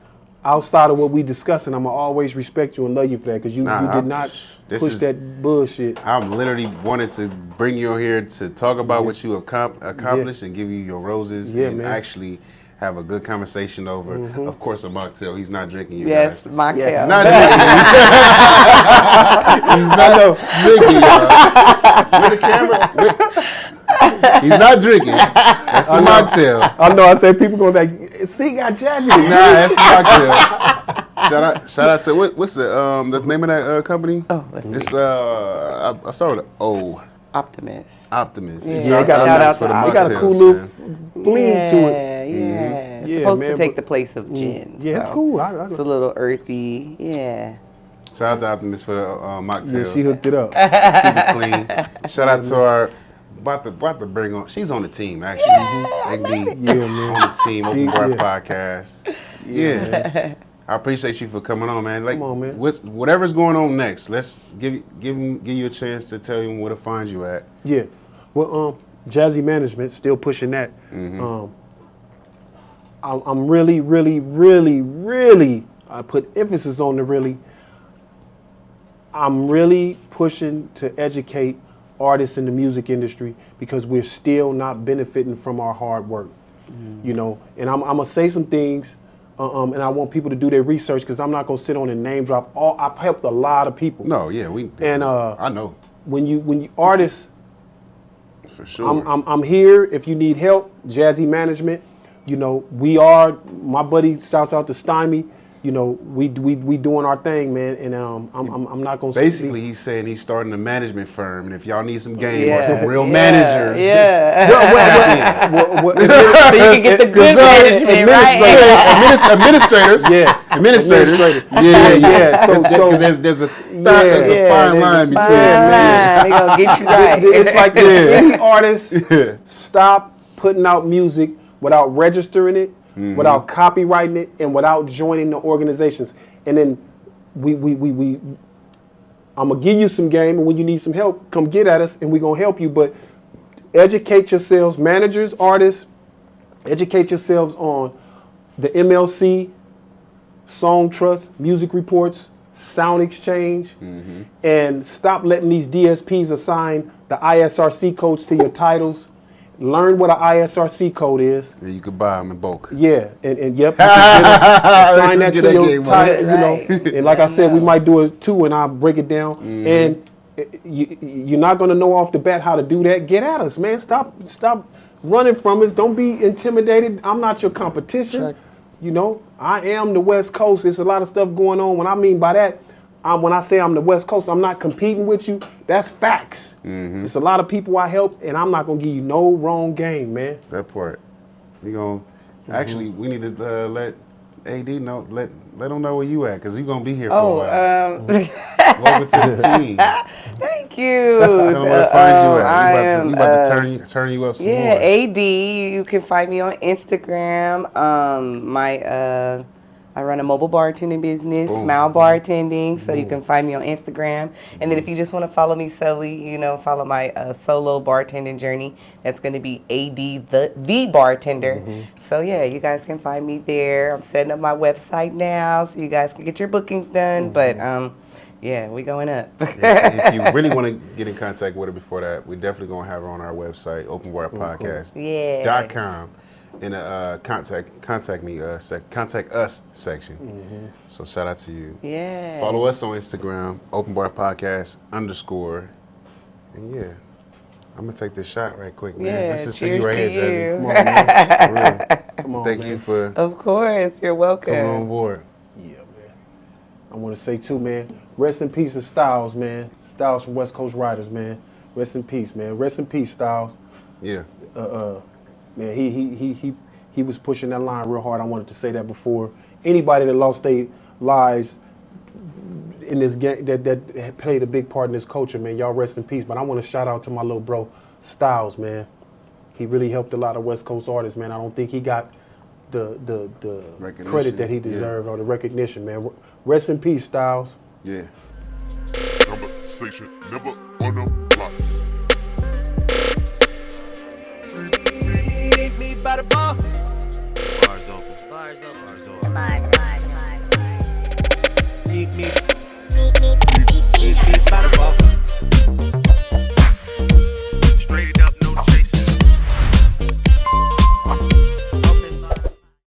[SPEAKER 7] outside of what we discussing. I'm going to always respect you and love you for that because you did not push that bullshit.
[SPEAKER 5] I'm literally wanted to bring you on here to talk about what you have accomplished and give you your roses and
[SPEAKER 7] man.
[SPEAKER 5] actually have a good conversation over, of course, a mocktail. He's not drinking, you
[SPEAKER 6] Yes,
[SPEAKER 5] guys.
[SPEAKER 6] mocktail.
[SPEAKER 5] He's not drinking. He's not drinking, y'all. With the camera. He's not drinking. That's a mocktail.
[SPEAKER 7] I know. I said people going like, see, got Jazzy.
[SPEAKER 5] Nah, that's a mocktail. Shout out to what's the name of that company?
[SPEAKER 6] Oh, let's
[SPEAKER 5] It's
[SPEAKER 6] see.
[SPEAKER 5] I started with O.
[SPEAKER 6] Optimist.
[SPEAKER 5] Optimist.
[SPEAKER 6] Yeah,
[SPEAKER 7] shout
[SPEAKER 6] out to
[SPEAKER 5] the
[SPEAKER 6] Optimist.
[SPEAKER 7] They got a cool
[SPEAKER 5] mocktails,
[SPEAKER 7] little
[SPEAKER 5] man.
[SPEAKER 7] bling
[SPEAKER 6] Yeah,
[SPEAKER 7] to it.
[SPEAKER 6] yeah. It's
[SPEAKER 7] Yeah,
[SPEAKER 6] supposed
[SPEAKER 7] man,
[SPEAKER 6] to take
[SPEAKER 7] but-
[SPEAKER 6] the place of gin.
[SPEAKER 7] Yeah, it's
[SPEAKER 6] so
[SPEAKER 7] cool.
[SPEAKER 6] It's a little earthy. Yeah.
[SPEAKER 5] Shout out to Optimist for the mocktails.
[SPEAKER 7] Yeah, she hooked it up.
[SPEAKER 5] Keep it clean. Shout out to our about to bring on. She's on the team actually. AD
[SPEAKER 7] Yeah, man.
[SPEAKER 5] on the team. Open Bar
[SPEAKER 7] yeah.
[SPEAKER 5] Podcast. Yeah. I appreciate you for coming on, man. Like,
[SPEAKER 7] Come on, man.
[SPEAKER 5] Whatever's going on next, let's give you a chance to tell him where to find you at.
[SPEAKER 7] Yeah. Well, Jazzy Management still pushing that. I'm really, really, really, really. I put emphasis on the really. I'm really pushing to educate artists in the music industry because we're still not benefiting from our hard work. You know, and I'm gonna say some things, and I want people to do their research because I'm not gonna sit on and name drop. I've helped a lot of people.
[SPEAKER 5] No, yeah,
[SPEAKER 7] And
[SPEAKER 5] I know
[SPEAKER 7] when you artists.
[SPEAKER 5] for sure.
[SPEAKER 7] I'm here if you need help. Jazzy Management, you know, we are. My buddy shouts out to Stymie. You know, we doing our thing, man. And I'm not gonna
[SPEAKER 5] Basically, he's saying he's starting a management firm, and if y'all need some game or
[SPEAKER 6] Yeah,
[SPEAKER 5] some real
[SPEAKER 6] yeah,
[SPEAKER 5] managers,
[SPEAKER 6] Yeah.
[SPEAKER 7] What,
[SPEAKER 6] So you can get the good management, right?
[SPEAKER 5] administrators,
[SPEAKER 7] Yeah.
[SPEAKER 5] administrators,
[SPEAKER 7] Yeah.
[SPEAKER 5] yeah.
[SPEAKER 7] So
[SPEAKER 5] There's a fine
[SPEAKER 6] there's
[SPEAKER 5] line
[SPEAKER 6] a
[SPEAKER 5] between.
[SPEAKER 6] fine line. They gonna get you right.
[SPEAKER 7] it's like this.
[SPEAKER 5] Yeah.
[SPEAKER 7] Any artist,
[SPEAKER 5] Yeah.
[SPEAKER 7] stop putting out music without registering it, without copyrighting it, and without joining the organizations. And then I'm gonna give you some game, and when you need some help, come get at us, and we're gonna help you. But educate yourselves, managers, artists. Educate yourselves on the MLC, Song Trust, Music Reports, Sound Exchange, and stop letting these DSPs assign the ISRC codes to your titles. Learn what an ISRC code is.
[SPEAKER 5] Yeah, you could buy them in bulk.
[SPEAKER 7] Yeah, and yep, you can assign that
[SPEAKER 5] Get
[SPEAKER 7] to
[SPEAKER 5] that
[SPEAKER 7] your
[SPEAKER 5] game
[SPEAKER 7] title,
[SPEAKER 5] on.
[SPEAKER 7] you know.
[SPEAKER 6] Right.
[SPEAKER 7] And like I said, we might do it too, and I'll break it down. And you're not gonna know off the bat how to do that. Get at us, man. Stop running from us. Don't be intimidated. I'm not your competition.
[SPEAKER 5] Check.
[SPEAKER 7] You know, I am the West Coast. There's a lot of stuff going on. What I mean by that, when I say I'm the West Coast, I'm not competing with you. That's facts. It's a lot of people I help, and I'm not gonna give you no wrong game, man.
[SPEAKER 5] That part. We gonna actually we need to let AD know, let him know where you at, cause you gonna be here for a while. Welcome to the team.
[SPEAKER 6] Thank you.
[SPEAKER 5] Tell them where to find you
[SPEAKER 6] I
[SPEAKER 5] at.
[SPEAKER 6] am,
[SPEAKER 5] We about to turn you up some
[SPEAKER 6] Yeah,
[SPEAKER 5] more.
[SPEAKER 6] AD. You can find me on Instagram. I run a mobile bartending business,
[SPEAKER 5] Boom.
[SPEAKER 6] Smile Bartending, so you can find me on Instagram. And then if you just want to follow me solely, follow my solo bartending journey, that's going to be AD the bartender. So yeah, you guys can find me there. I'm setting up my website now, so you guys can get your bookings done. But yeah, we going up.
[SPEAKER 5] If you really want to get in contact with her before that, we definitely gonna have her on our website, openbarpodcast.com. In the contact us section. So shout out to you.
[SPEAKER 6] Yeah.
[SPEAKER 5] Follow us on Instagram, openbarpodcast_. And yeah, I'm gonna take this shot right quick, man.
[SPEAKER 6] Yeah,
[SPEAKER 5] This is
[SPEAKER 6] cheers
[SPEAKER 5] right
[SPEAKER 6] to
[SPEAKER 5] here, Jazzy.
[SPEAKER 6] you.
[SPEAKER 7] Come on, man. For real. Come on,
[SPEAKER 5] Thank
[SPEAKER 7] man.
[SPEAKER 5] you for
[SPEAKER 6] Of course, you're welcome.
[SPEAKER 5] coming on board.
[SPEAKER 7] Yeah, man. I want to say too, man. Rest in peace to Styles, man. Styles from West Coast Riders, man. Rest in peace, man. Rest in peace, Styles.
[SPEAKER 5] Yeah.
[SPEAKER 7] Man, he was pushing that line real hard. I wanted to say that before. Anybody that lost their lives in this game that played a big part in this culture, man, y'all rest in peace. But I want to shout out to my little bro, Styles, man. He really helped a lot of West Coast artists, man. I don't think he got the
[SPEAKER 5] Recognition.
[SPEAKER 7] credit that he deserved or the recognition, man. Rest in peace, Styles.
[SPEAKER 5] Yeah.
[SPEAKER 1] Conversation never on the blocks.
[SPEAKER 2] Meet me by the bar.
[SPEAKER 3] Bars open.
[SPEAKER 2] Bars open.
[SPEAKER 3] Bars open.
[SPEAKER 8] Bars